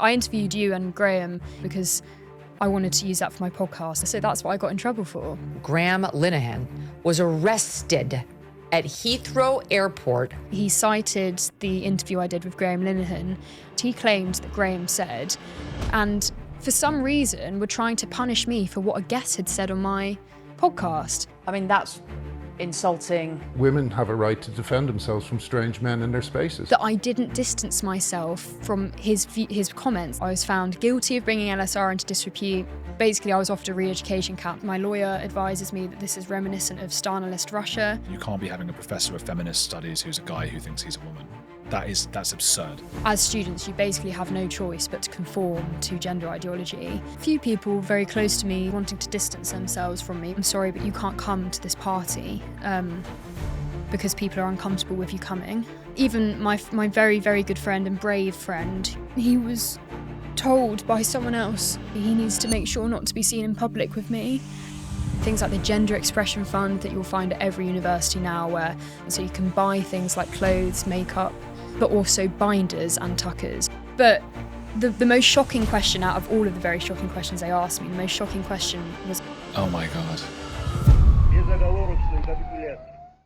I interviewed you and Graham because I wanted to use that for my podcast. So that's what I got in trouble for. Graham Linehan was arrested at Heathrow Airport. He cited the interview I did with Graham Linehan. He claimed that Graham said, and for some reason were trying to punish me for what a guest had said on my podcast. I mean, that's insulting. Women have a right to defend themselves from strange men in their spaces. That I didn't distance myself from his comments. I was found guilty of bringing LSR into disrepute. Basically, I was offered a re-education camp. My lawyer advises me that this is reminiscent of Stalinist Russia. You can't be having a professor of feminist studies who's a guy who thinks he's a woman. That's absurd. As students, you basically have no choice but to conform to gender ideology. A few people very close to me wanting to distance themselves from me. I'm sorry, but you can't come to this party because people are uncomfortable with you coming. Even my very, very good friend and brave friend, he was told by someone else he needs to make sure not to be seen in public with me. Things like the Gender Expression Fund that you'll find at every university now, so you can buy things like clothes, makeup, but also binders and tuckers. But the most shocking question out of all of the very shocking questions they asked me, the most shocking question was, oh my God.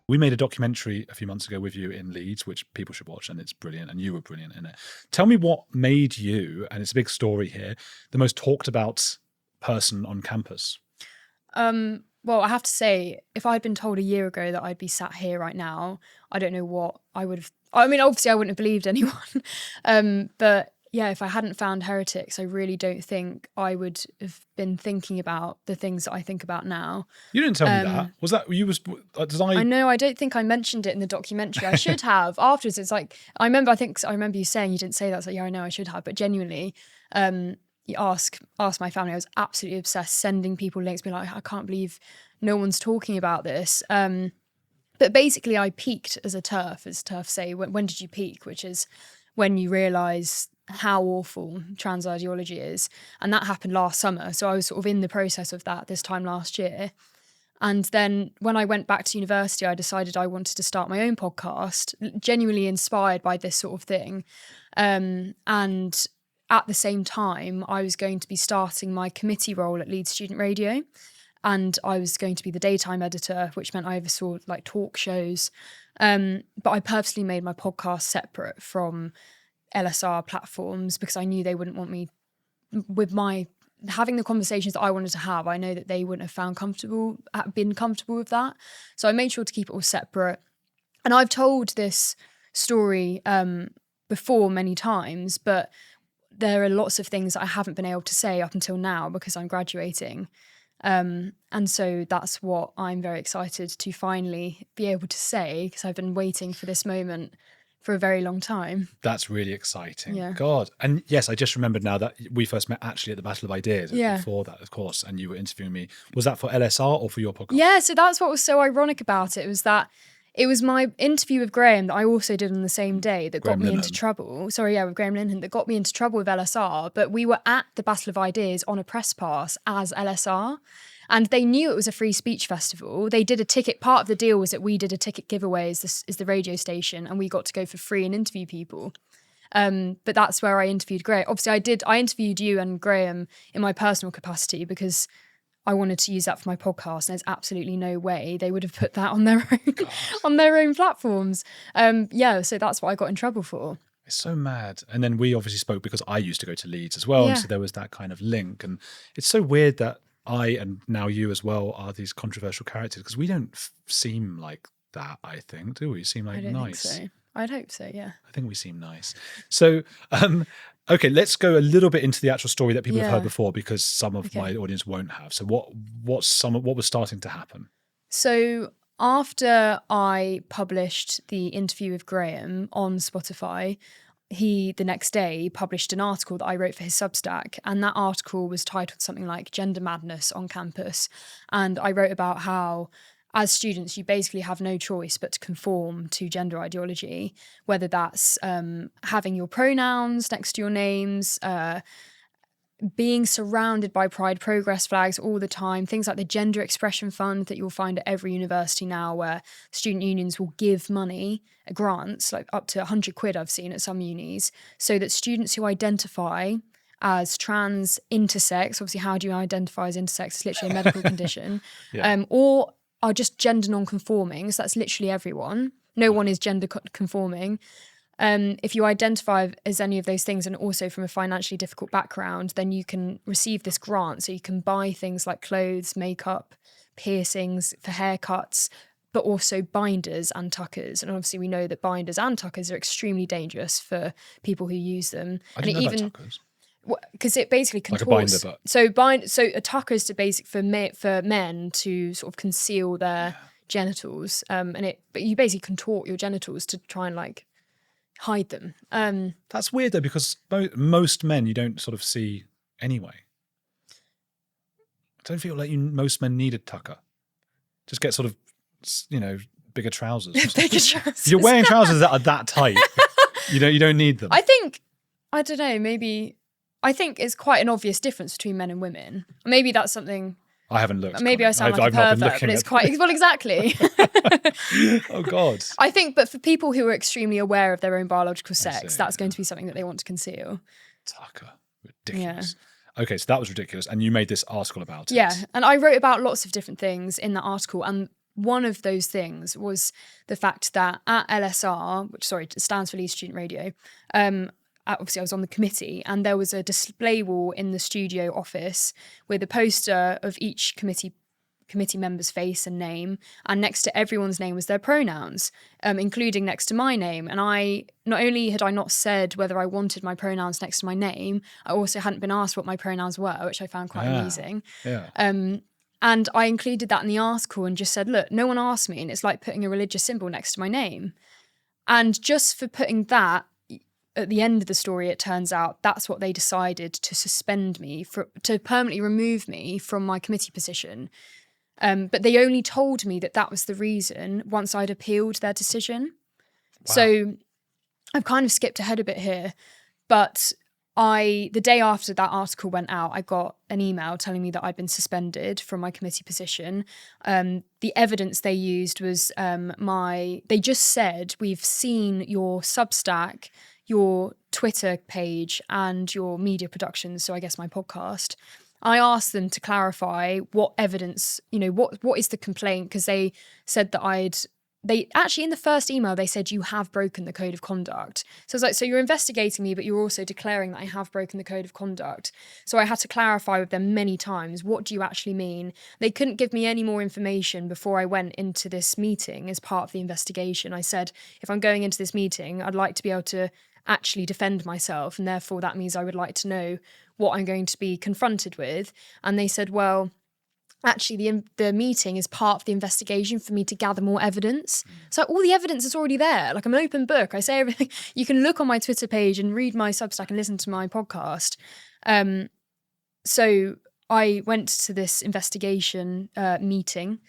We made a documentary a few months ago with you in Leeds, which people should watch, and it's brilliant, and you were brilliant in it. Tell me what made you, and it's a big story here, the most talked about person on campus. Well, I have to say, if I'd been told a year ago that I'd be sat here right now, I don't know what I would have... I mean, obviously I wouldn't have believed anyone. But yeah, if I hadn't found Heretics, I really don't think I would have been thinking about the things that I think about now. You didn't tell me that. Was that... you was? Did I... I know, I don't think I mentioned it in the documentary. I should have. Afterwards, it's like... I remember you saying you didn't say that. It's like, yeah, I know I should have. But genuinely... you ask my family. I was absolutely obsessed, sending people links, being like, I can't believe no one's talking about this. But basically, I peaked as a TERF, as TERF say. When did you peak? Which is when you realise how awful trans ideology is. And that happened last summer. So I was sort of in the process of that this time last year. And then when I went back to university, I decided I wanted to start my own podcast, genuinely inspired by this sort of thing. And at the same time, I was going to be starting my committee role at Leeds Student Radio, and I was going to be the daytime editor, which meant I oversaw like talk shows. But I purposely made my podcast separate from LSR platforms because I knew they wouldn't want me with my having the conversations that I wanted to have. I know that they wouldn't have been comfortable with that. So I made sure to keep it all separate. And I've told this story before many times, but there are lots of things that I haven't been able to say up until now because I'm graduating. And so that's what I'm very excited to finally be able to say, because I've been waiting for this moment for a very long time. That's really exciting. Yeah. God. And yes, I just remembered now that we first met actually at the Battle of Ideas. Yeah. Before that, of course, and you were interviewing me. Was that for LSR or for your podcast? Yeah, so that's what was so ironic about it, was that it was my interview with Graham that I also did on the same day that got me into trouble. Sorry, yeah, with Graham Linehan, that got me into trouble with LSR. But we were at the Battle of Ideas on a press pass as LSR. And they knew it was a free speech festival. They did a ticket. Part of the deal was that we did a ticket giveaway as the radio station, and we got to go for free and interview people. But that's where I interviewed Graham. Obviously, I interviewed you and Graham in my personal capacity because I wanted to use that for my podcast, and there's absolutely no way they would have put that on their own on their own platforms. So that's what I got in trouble for. It's so mad. And then we obviously spoke because I used to go to Leeds as well, Yeah. and so there was that kind of link. And it's so weird that I, and now you as well, are these controversial characters, because we don't seem like that, I think, do we? Seem like I don't nice. think so. I'd hope so, yeah. I think we seem nice. So, okay, let's go a little bit into the actual story that people have heard before, because some of my audience won't have. So what was starting to happen? So after I published the interview with Graham on Spotify, he, the next day, published an article that I wrote for his Substack, and that article was titled something like Gender Madness on Campus. And I wrote about how, as students, you basically have no choice but to conform to gender ideology, whether that's having your pronouns next to your names, being surrounded by Pride progress flags all the time, things like the Gender Expression Fund that you'll find at every university now, where student unions will give money, grants, like up to 100 quid I've seen at some unis, so that students who identify as trans, intersex, obviously how do you identify as intersex? It's literally a medical condition, or are just gender non-conforming, so that's literally everyone. No one is gender conforming. If you identify as any of those things and also from a financially difficult background, then you can receive this grant. So you can buy things like clothes, makeup, piercings for haircuts, but also binders and tuckers. And obviously we know that binders and tuckers are extremely dangerous for people who use them. I didn't know about tuckers. Because it basically contorts. Like a binder, So a tucker is to for men to sort of conceal their genitals, but you basically contort your genitals to try and like hide them. That's weird though, because most men you don't sort of see anyway. I don't feel like most men need a tucker. Just get sort of, bigger trousers. Bigger trousers. If you're wearing trousers that are that tight, you don't need them. I don't know, maybe. I think it's quite an obvious difference between men and women. Maybe that's something. I haven't looked. Maybe I sound like a pervert, but it's quite well, exactly. Oh God. I think, but for people who are extremely aware of their own biological sex, that's going to be something that they want to conceal. Tucker, ridiculous. Yeah. Okay, so that was ridiculous, and you made this article about it. Yeah, and I wrote about lots of different things in that article, and one of those things was the fact that at LSR, which stands for Leeds Student Radio, obviously I was on the committee, and there was a display wall in the studio office with a poster of each committee member's face and name, and next to everyone's name was their pronouns, including next to my name. And not only had I not said whether I wanted my pronouns next to my name, I also hadn't been asked what my pronouns were, which I found quite amusing. Yeah. And I included that in the article and just said, look, no one asked me, and it's like putting a religious symbol next to my name. And just for putting that at the end of the story, it turns out that's what they decided to suspend me, to permanently remove me from my committee position. But they only told me that was the reason once I'd appealed their decision. Wow. So I've kind of skipped ahead a bit here, but the day after that article went out, I got an email telling me that I'd been suspended from my committee position. The evidence they used was they just said, we've seen your Substack, your Twitter page, and your media productions, so I guess my podcast. I asked them to clarify what evidence, what is the complaint, because they said that they actually in the first email, they said you have broken the code of conduct. So I was like, so you're investigating me, but you're also declaring that I have broken the code of conduct. So I had to clarify with them many times, what do you actually mean? They couldn't give me any more information before I went into this meeting as part of the investigation. I said, if I'm going into this meeting, I'd like to be able to actually defend myself, and therefore that means I would like to know what I'm going to be confronted with. And they said, well, actually the meeting is part of the investigation for me to gather more evidence. So all the evidence is already there. Like, I'm an open book. I say everything. You can look on my Twitter page and read my Substack and listen to my podcast. So I went to this investigation meeting,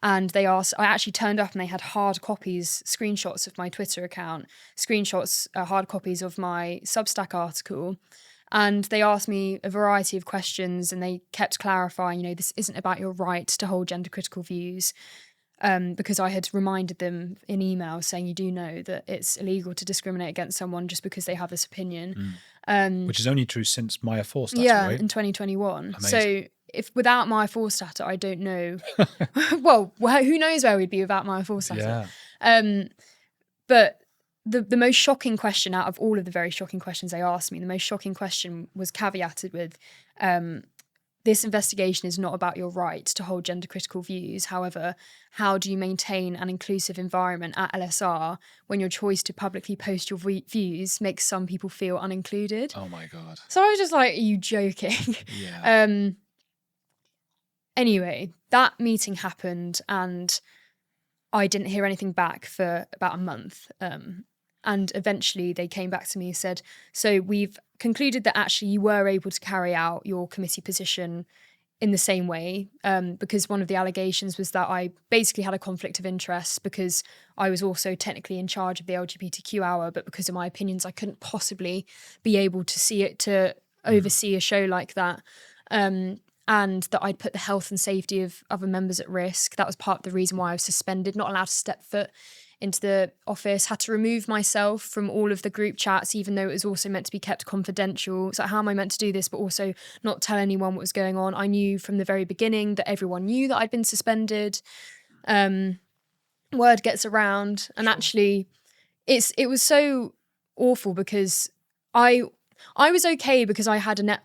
and I actually turned up and they had hard copies, screenshots of my Twitter account, hard copies of my Substack article. And they asked me a variety of questions, and they kept clarifying, this isn't about your right to hold gender critical views, because I had reminded them in email saying, you do know that it's illegal to discriminate against someone just because they have this opinion. Which is only true since Maya Forstater, right? In 2021. Amazing. So if without Maya Forstater, I don't know. well, who knows where we'd be without Maya Forstater. Yeah. But the most shocking question out of all of the very shocking questions they asked me, the most shocking question was caveated with, this investigation is not about your right to hold gender critical views. However, how do you maintain an inclusive environment at LSR when your choice to publicly post your views makes some people feel unincluded? Oh my God. So I was just like, are you joking? Yeah. Anyway, that meeting happened and I didn't hear anything back for about a month. And eventually they came back to me and said, so we've concluded that actually you were able to carry out your committee position in the same way, because one of the allegations was that I basically had a conflict of interest because I was also technically in charge of the LGBTQ hour, but because of my opinions, I couldn't possibly be able to see it to oversee a show like that. And that I'd put the health and safety of other members at risk. That was part of the reason why I was suspended, not allowed to step foot into the office, had to remove myself from all of the group chats, even though it was also meant to be kept confidential. So how am I meant to do this, but also not tell anyone what was going on? I knew from the very beginning that everyone knew that I'd been suspended. Word gets around, and actually it was so awful because I was okay because I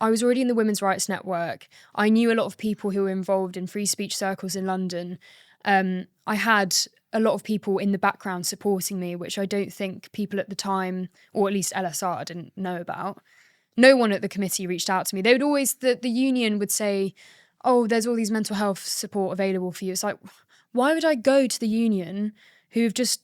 was already in the Women's Rights Network. I knew a lot of people who were involved in free speech circles in London. I had a lot of people in the background supporting me, which I don't think people at the time, or at least LSR, didn't know about. No one at the committee reached out to me. They would always, the union would say, oh, there's all these mental health support available for you. It's like, why would I go to the union who have just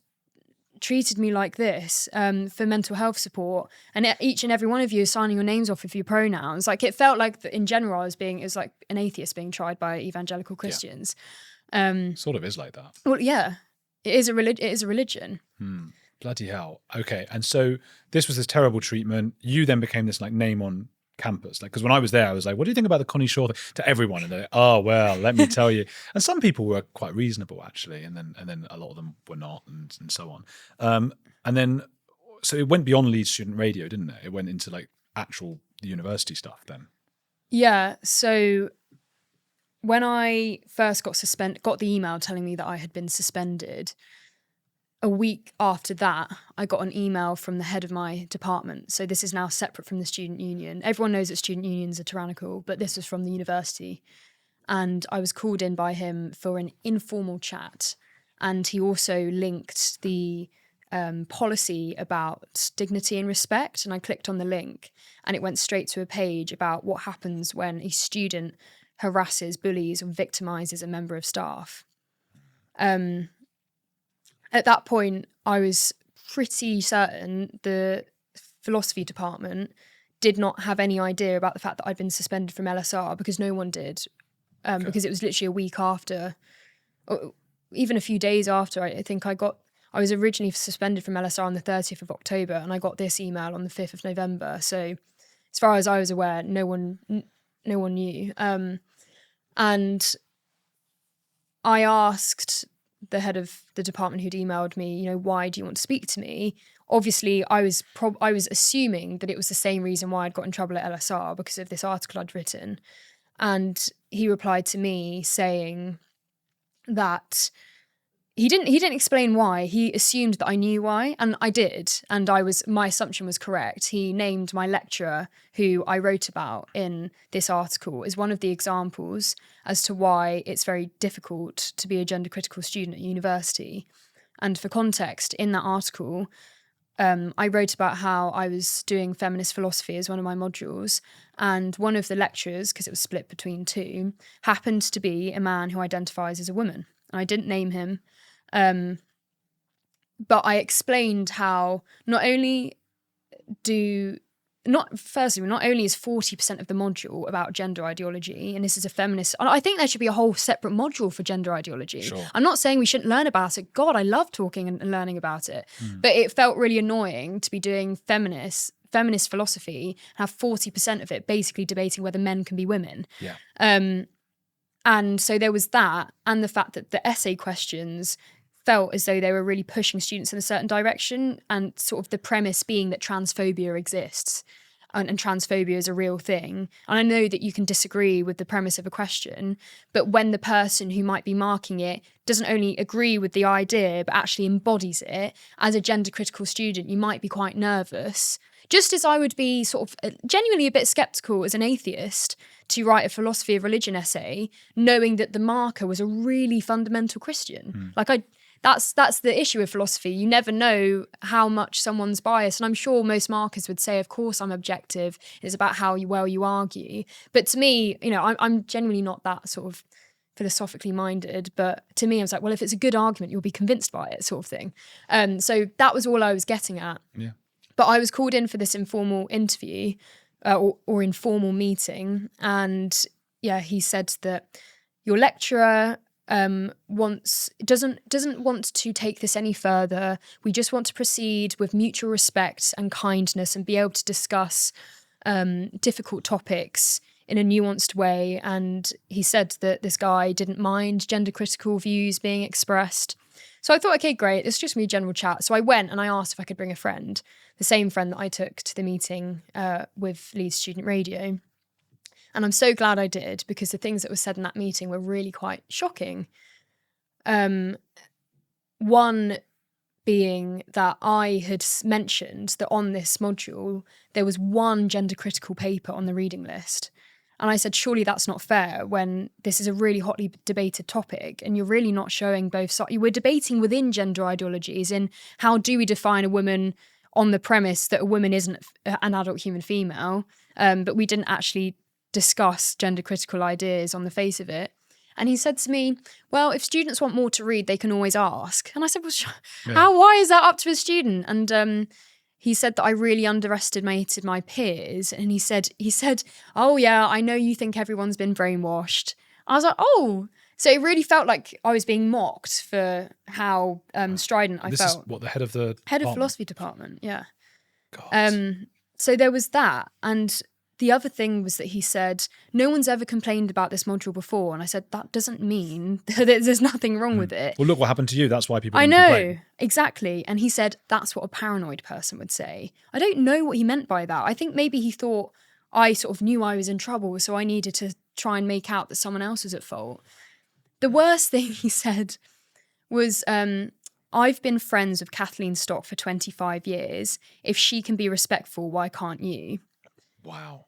treated me like this for mental health support, and each and every one of you is signing your names off with your pronouns? Like, it felt like in general it was like an atheist being tried by evangelical Christians. Sort of is like that. Well, yeah, it is a religion. Bloody hell. Okay, and so this was this terrible treatment. You then became this like name on campus, like, because when I was there I was like, what do you think about the Connie Shaw thing? To everyone, and they're like, oh well, let me tell you. And some people were quite reasonable actually, and then a lot of them were not, and so on. And then so it went beyond Leeds Student Radio, didn't it? It went into like actual university stuff then. Yeah, so when I first got the email telling me that I had been suspended, a week after that, I got an email from the head of my department. So this is now separate from the student union. Everyone knows that student unions are tyrannical, but this was from the university. And I was called in by him for an informal chat. And he also linked the policy about dignity and respect. And I clicked on the link and it went straight to a page about what happens when a student harasses, bullies, or victimizes a member of staff. At that point, I was pretty certain the philosophy department did not have any idea about the fact that I'd been suspended from LSR, because no one did, because it was literally a week after, or even a few days after. I think I was originally suspended from LSR on the 30th of October, and I got this email on the 5th of November. So as far as I was aware, no one knew. And I asked the head of the department who'd emailed me, why do you want to speak to me? Obviously, I was assuming that it was the same reason why I'd got in trouble at LSR, because of this article I'd written. And he replied to me saying that he didn't explain why. He assumed that I knew why, and I did. And my assumption was correct. He named my lecturer, who I wrote about in this article, as one of the examples as to why it's very difficult to be a gender critical student at university. And for context, in that article, I wrote about how I was doing feminist philosophy as one of my modules, and one of the lecturers, because it was split between two, happened to be a man who identifies as a woman. And I didn't name him. But I explained how not only is 40% of the module about gender ideology, and this is a feminist, I think there should be a whole separate module for gender ideology. Sure. I'm not saying we shouldn't learn about it. God, I love talking and learning about it. But it felt really annoying to be doing feminist philosophy and have 40% of it basically debating whether men can be women. Yeah. And so there was that, and the fact that the essay questions felt as though they were really pushing students in a certain direction, and sort of the premise being that transphobia exists and transphobia is a real thing. And I know that you can disagree with the premise of a question, but when the person who might be marking it doesn't only agree with the idea, but actually embodies it, as a gender critical student, you might be quite nervous. Just as I would be sort of genuinely a bit skeptical as an atheist to write a philosophy of religion essay, knowing that the marker was a really fundamental Christian. That's the issue with philosophy. You never know how much someone's biased. And I'm sure most markers would say, of course, I'm objective. It's about how well you argue. But to me, I'm genuinely not that sort of philosophically minded. But to me, I was like, well, if it's a good argument, you'll be convinced by it, sort of thing. So that was all I was getting at. Yeah. But I was called in for this informal interview or informal meeting. And yeah, he said that your lecturer doesn't want to take this any further. We just want to proceed with mutual respect and kindness and be able to discuss difficult topics in a nuanced way. And he said that this guy didn't mind gender critical views being expressed. So I thought, okay, great, it's just me general chat. So I went and I asked if I could bring a friend, the same friend that I took to the meeting with Leeds Student Radio. And I'm so glad I did, because the things that were said in that meeting were really quite shocking. One being that I had mentioned that on this module, there was one gender critical paper on the reading list. And I said, surely that's not fair when this is a really hotly debated topic and you're really not showing both sides. We're debating within gender ideologies in how do we define a woman on the premise that a woman isn't an adult human female, but we didn't actually discuss gender critical ideas on the face of it. And he said to me, well, if students want more to read, they can always ask. And I said, well, why is that up to a student? And he said that I really underestimated my peers. And he said, oh yeah, I know you think everyone's been brainwashed. I was like, oh. So it really felt like I was being mocked for how strident I felt. This is what, the head of the head of philosophy department, yeah. God. So there was that. And the other thing was that he said, no one's ever complained about this module before. And I said, that doesn't mean that there's nothing wrong with it. Well, look what happened to you. That's why people I didn't know, complain. exactly. And he said, that's what a paranoid person would say. I don't know what he meant by that. I think maybe he thought I sort of knew I was in trouble, so I needed to try and make out that someone else was at fault. The worst thing he said was, I've been friends with Kathleen Stock for 25 years. If she can be respectful, why can't you? Wow.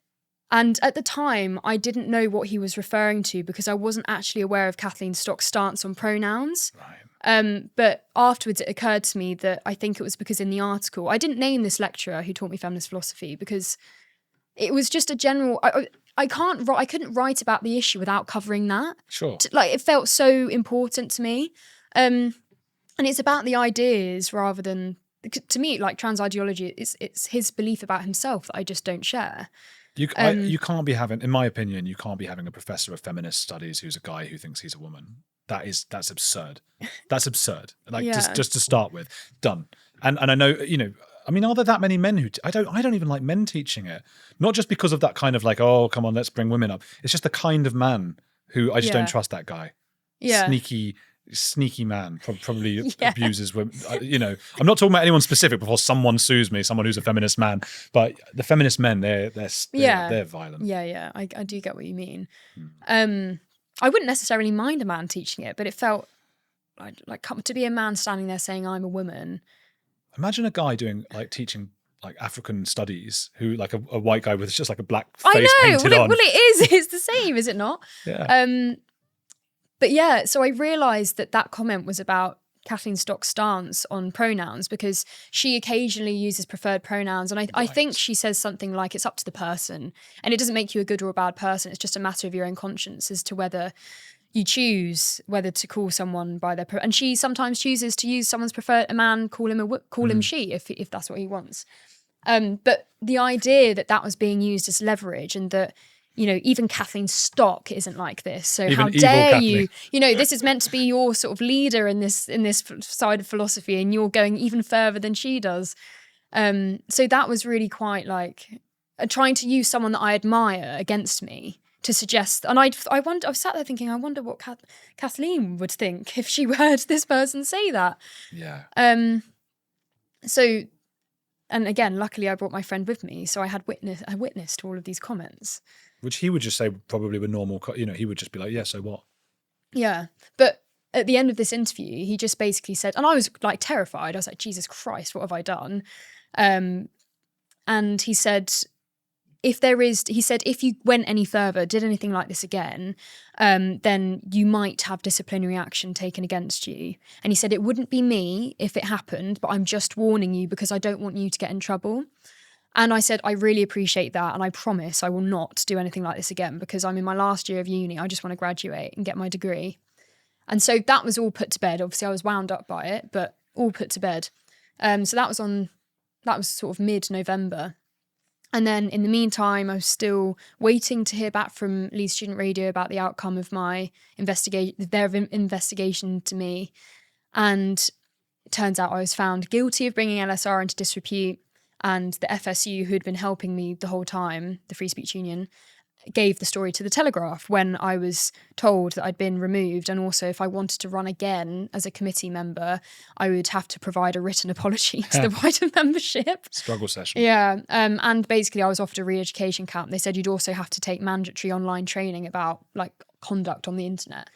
And at the time, I didn't know what he was referring to because I wasn't actually aware of Kathleen Stock's stance on pronouns. Right. But afterwards, it occurred to me that I think it was because in the article, I didn't name this lecturer who taught me feminist philosophy because it was just a general... I couldn't write about the issue without covering that. Sure. Like, it felt so important to me. And it's about the ideas rather than... To me, like, trans ideology, it's his belief about himself that I just don't share. You can't be having, in my opinion, you can't be having a professor of feminist studies who's a guy who thinks he's a woman. That's absurd. That's absurd. Like, just to start with, done. And I know, I mean, are there that many men who I don't even like men teaching it. Not just because of that kind of like, oh, come on, let's bring women up. It's just the kind of man who I just don't trust that guy. Yeah. Sneaky man, probably abuses women. I'm not talking about anyone specific before someone sues me, someone who's a feminist man, but the feminist men, they're violent. Yeah. I do get what you mean. I wouldn't necessarily mind a man teaching it, but it felt like to be a man standing there saying I'm a woman. Imagine a guy teaching like African studies who like a white guy with just like a black face painted on. Well, it is. It's the same, is it not? Yeah. But yeah, so I realised that comment was about Kathleen Stock's stance on pronouns because she occasionally uses preferred pronouns. And I think she says something like it's up to the person and it doesn't make you a good or a bad person. It's just a matter of your own conscience as to whether you choose whether to call someone by their... And she sometimes chooses to use someone's preferred... A man, call him she if that's what he wants. But the idea that was being used as leverage and that... even Kathleen Stock isn't like this. So even how dare Kathleen. you? This is meant to be your sort of leader in this side of philosophy, and you're going even further than she does. So that was really quite like trying to use someone that I admire against me to suggest. And I was sat there thinking, I wonder what Kathleen would think if she heard this person say that. Yeah. So, and again, luckily I brought my friend with me, so I witnessed all of these comments. Which he would just say probably were normal, he would just be like, yeah, so what? Yeah. But at the end of this interview, he just basically said, and I was like terrified. I was like, Jesus Christ, what have I done? And he said, if you went any further, did anything like this again, then you might have disciplinary action taken against you. And he said, it wouldn't be me if it happened, but I'm just warning you because I don't want you to get in trouble. And I said, I really appreciate that. And I promise I will not do anything like this again because I'm in my last year of uni. I just want to graduate and get my degree. And so that was all put to bed. Obviously, I was wound up by it, but all put to bed. So that was sort of mid-November. And then in the meantime, I was still waiting to hear back from Leeds Student Radio about the outcome of my investigation to me. And it turns out I was found guilty of bringing LSR into disrepute. and the FSU, who had been helping me the whole time, the Free Speech Union, gave the story to the Telegraph when I was told that I'd been removed, and also if I wanted to run again as a committee member, I would have to provide a written apology to the wider membership. Struggle session. Yeah, and basically I was offered a re-education camp. They said you'd also have to take mandatory online training about like conduct on the internet.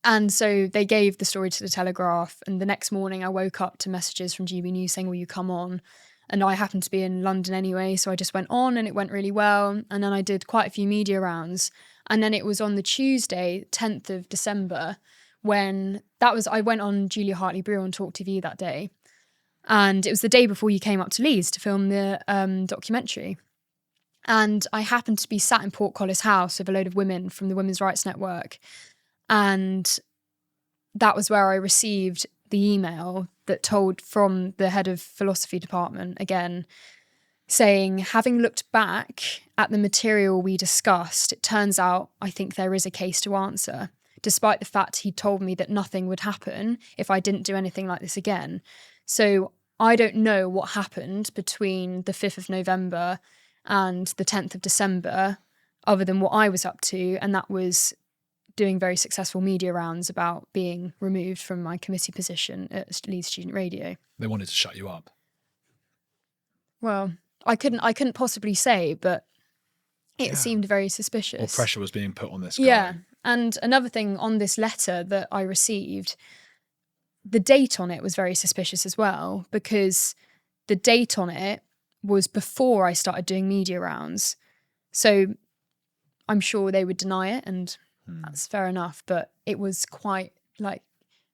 And so they gave the story to the Telegraph, and the next morning I woke up to messages from GB News saying, will you come on? And I happened to be in London anyway, so I just went on and it went really well. And then I did quite a few media rounds. And then it was on the Tuesday, 10th of December, I went on Julia Hartley-Brewer on Talk TV that day. And it was the day before you came up to Leeds to film the documentary. And I happened to be sat in Portcullis House with a load of women from the Women's Rights Network. And that was where I received the email that told from the head of philosophy department again, saying, having looked back at the material we discussed, it turns out I think there is a case to answer, despite the fact he told me that nothing would happen if I didn't do anything like this again. So I don't know what happened between the 5th of November and the 10th of December, other than what I was up to, and that was doing very successful media rounds about being removed from my committee position at Leeds Student Radio. They wanted to shut you up. Well, I couldn't possibly say, but it seemed very suspicious. Or pressure was being put on this guy. Yeah. And another thing on this letter that I received, the date on it was very suspicious as well, because the date on it was before I started doing media rounds. So I'm sure they would deny it, and that's fair enough, but it was quite like,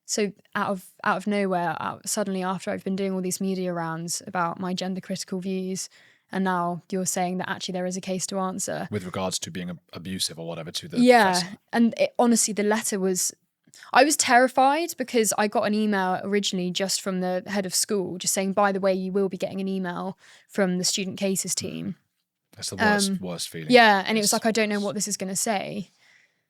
so out of nowhere, suddenly after I've been doing all these media rounds about my gender critical views, and now you're saying that actually there is a case to answer. With regards to being abusive or whatever to the professor. And honestly, the letter was, I was terrified because I got an email originally just from the head of school just saying, by the way, you will be getting an email from the student cases team. That's the worst feeling. Yeah, and it was like, I don't know what this is going to say.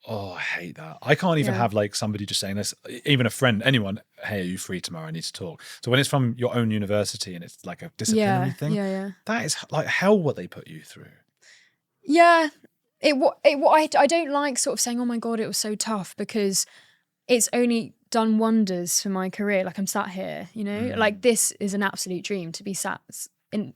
Oh, I hate that. I can't even have like somebody just saying this, even a friend, anyone, hey, are you free tomorrow? I need to talk. So when it's from your own university and it's like a disciplinary thing, that is like hell what they put you through. Yeah. I don't like sort of saying, oh my God, it was so tough, because it's only done wonders for my career. Like I'm sat here, you know, like this is an absolute dream to be sat in.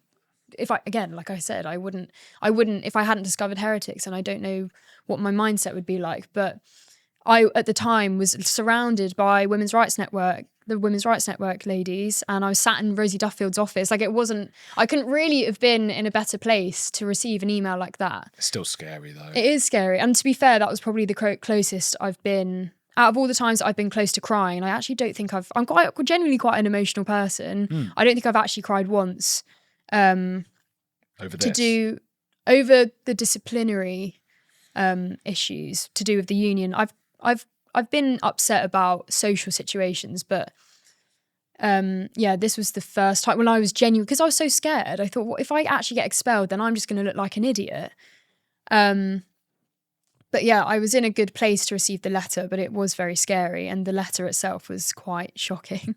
If I, again, like I said, I wouldn't, if I hadn't discovered Heretics, and I don't know what my mindset would be like, but I, at the time, was surrounded by Women's Rights Network, the Women's Rights Network ladies, and I was sat in Rosie Duffield's office. Like I couldn't really have been in a better place to receive an email like that. It's still scary though. It is scary. And to be fair, that was probably the closest I've been, out of all the times that I've been close to crying. And I actually don't think I'm genuinely quite an emotional person. I don't think I've actually cried once. Over the disciplinary issues to do with the union. I've been upset about social situations, but this was the first time when I was genuine, because I was so scared. I thought, what if I actually get expelled, then I'm just going to look like an idiot. But yeah, I was in a good place to receive the letter, but it was very scary, and the letter itself was quite shocking.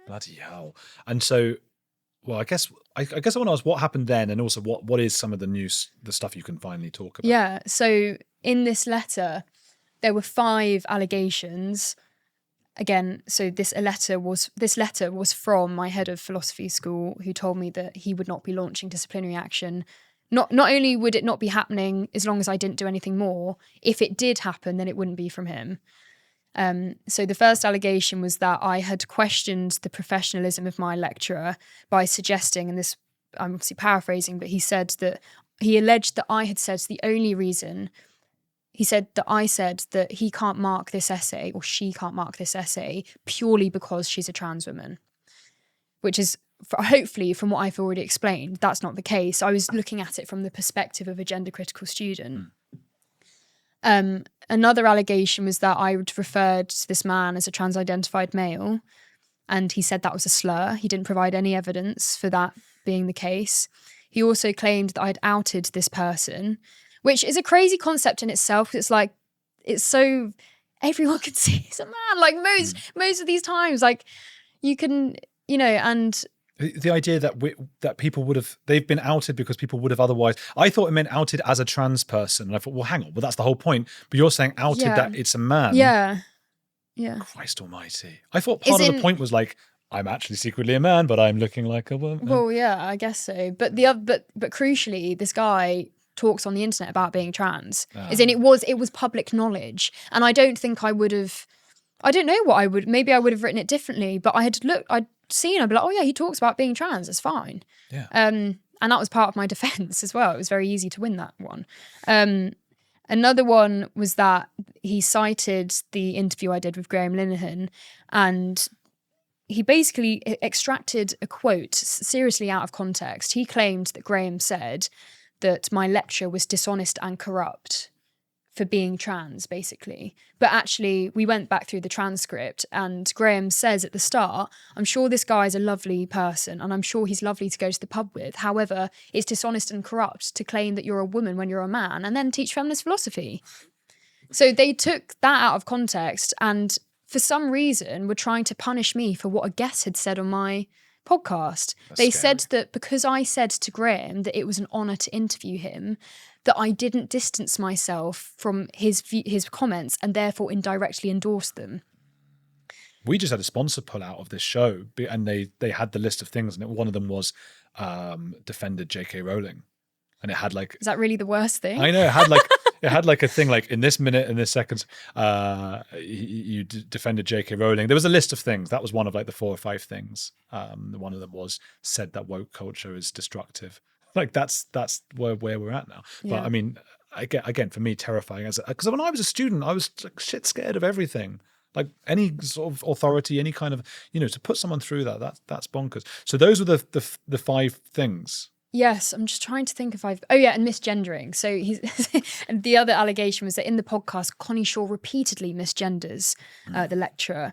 Bloody hell. And so, well, I guess I want to ask what happened then, and also what is some of the news, the stuff you can finally talk about. Yeah, so in this letter, there were 5 allegations. Again, so this letter was from my head of philosophy school, who told me that he would not be launching disciplinary action. Not only would it not be happening as long as I didn't do anything more, if it did happen, then it wouldn't be from him. So the first allegation was that I had questioned the professionalism of my lecturer by suggesting, and this I'm obviously paraphrasing, but he alleged that I had said the only reason, he said that I said that he can't mark this essay, or she can't mark this essay, purely because she's a trans woman, which is, hopefully from what I've already explained, that's not the case. I was looking at it from the perspective of a gender critical student. Another allegation was that I had referred to this man as a trans-identified male, and he said that was a slur. He didn't provide any evidence for that being the case. He also claimed that I'd outed this person, which is a crazy concept in itself. It's like, it's so, everyone can see he's a man. Like most of these times, like you can, you know, and The idea that that people they've been outed because people would have otherwise. I thought it meant outed as a trans person, and I thought, well, hang on, well, that's the whole point. But you're saying outed that it's a man. Yeah. Christ Almighty! I thought part of the point was like, I'm actually secretly a man, but I'm looking like a woman. Well, yeah, I guess so. But but crucially, this guy talks on the internet about being trans. As in, it was public knowledge, and I don't think I would have. I don't know what I would. Maybe I would have written it differently. But I'd seen. I'd be like, oh yeah, he talks about being trans. It's fine. Yeah. And that was part of my defense as well. It was very easy to win that one. Another one was that he cited the interview I did with Graham Linehan, and he basically extracted a quote seriously out of context. He claimed that Graham said that my lecture was dishonest and corrupt for being trans, basically. But actually, we went back through the transcript, and Graham says at the start, I'm sure this guy's a lovely person, and I'm sure he's lovely to go to the pub with. However, it's dishonest and corrupt to claim that you're a woman when you're a man and then teach feminist philosophy. So they took that out of context, and for some reason were trying to punish me for what a guest had said on my podcast. They said that because I said to Graham that it was an honour to interview him, that I didn't distance myself from his comments and therefore indirectly endorsed them. We just had a sponsor pull out of this show, and they had the list of things, and one of them was defended J.K. Rowling, and it had like. Is that really the worst thing? I know, it had like. It had like a thing like in this minute, in this seconds, you defended J.K. Rowling. There was a list of things. That was one of like the 4 or 5 things. One of them was said that woke culture is destructive. Like that's where we're at now. Yeah. But I mean, again, for me, terrifying because when I was a student, I was like shit scared of everything. Like any sort of authority, any kind of, to put someone through that's bonkers. So those were the 5 things. Yes, I'm just trying to think if I've. Oh yeah, and misgendering. So he's and the other allegation was that in the podcast, Connie Shaw repeatedly misgenders the lecturer.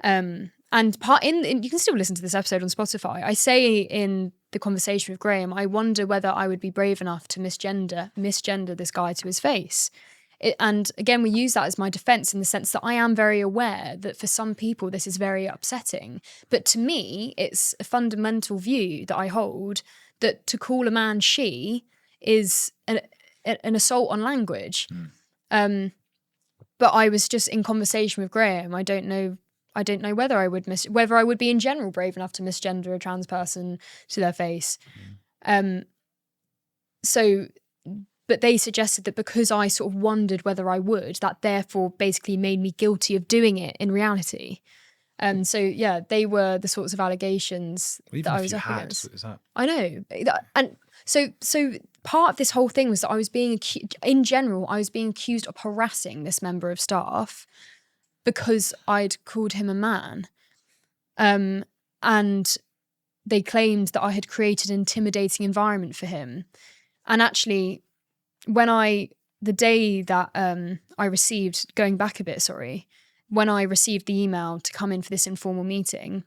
And part in you can still listen to this episode on Spotify. I say in the conversation with Graham, I wonder whether I would be brave enough to misgender this guy to his face. And again, we use that as my defense in the sense that I am very aware that for some people this is very upsetting. But to me, it's a fundamental view that I hold that to call a man she is an assault on language. But I was just in conversation with Graham. I don't know whether I would be in general brave enough to misgender a trans person to their face. But they suggested that because I sort of wondered whether I would, that therefore basically made me guilty of doing it in reality. So yeah, they were the sorts of allegations that I was up against. Is that? I know, and so part of this whole thing was that I was being accused of harassing this member of staff because I'd called him a man, and they claimed that I had created an intimidating environment for him. And actually, the day that I received, going back a bit, when I received the email to come in for this informal meeting,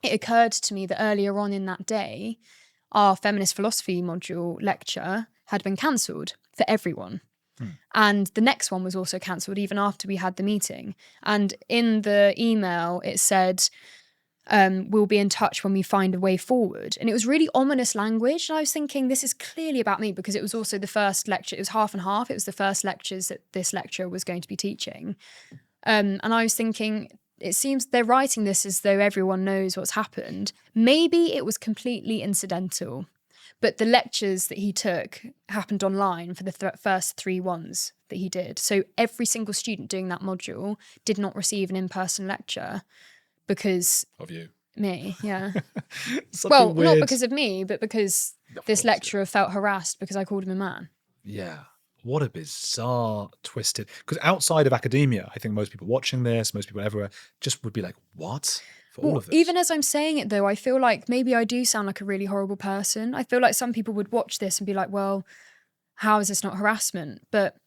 it occurred to me that earlier on in that day, our feminist philosophy module lecture had been cancelled for everyone. And the next one was also cancelled even after we had the meeting. And in the email, it said, we'll be in touch when we find a way forward. And it was really ominous language. And I was thinking, this is clearly about me, because it was also the first lecture. It was half and half. It was the first lectures that this lecturer was going to be teaching. And I was thinking, it seems they're writing this as though everyone knows what's happened. Maybe it was completely incidental, but the lectures that he took happened online for the first 3 ones that he did. So every single student doing that module did not receive an in-person lecture because of you. Me, yeah. Well, not because of me, but because this lecturer felt harassed because I called him a man. Yeah. What a bizarre, twisted... Because outside of academia, I think most people watching this, most people everywhere, just would be like, what? For all of this? Even as I'm saying it, though, I feel like maybe I do sound like a really horrible person. I feel like some people would watch this and be like, well, how is this not harassment? But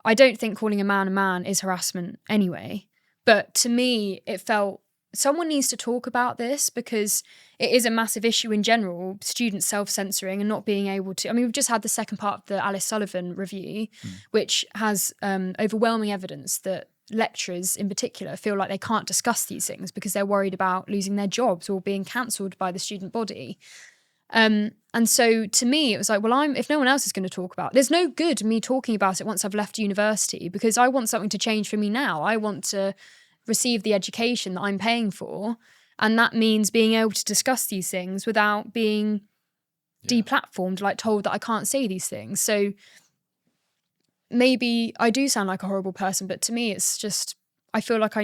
I don't think calling a man is harassment anyway. But to me, it felt... Someone needs to talk about this because it is a massive issue in general, students self-censoring and not being able to... I mean, we've just had the second part of the Alice Sullivan review, which has overwhelming evidence that lecturers in particular feel like they can't discuss these things because they're worried about losing their jobs or being cancelled by the student body. And so to me, it was like, well, if no one else is going to talk about it, there's no good me talking about it once I've left university, because I want something to change for me now. I want to receive the education that I'm paying for. And that means being able to discuss these things without being deplatformed, like told that I can't say these things. So maybe I do sound like a horrible person, but to me, it's just, I feel like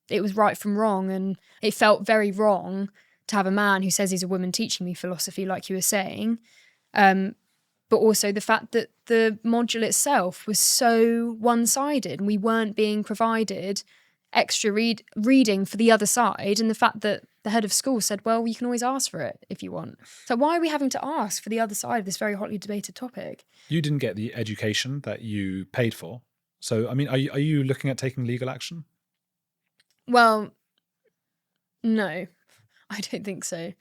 it was right from wrong, and it felt very wrong to have a man who says he's a woman teaching me philosophy, like you were saying. But also the fact that the module itself was so one-sided and we weren't being provided extra reading for the other side, and the fact that the head of school said, well, you can always ask for it if you want. So why are we having to ask for the other side of this very hotly debated topic? You didn't get the education that you paid for. So, I mean, are you looking at taking legal action? Well, no, I don't think so.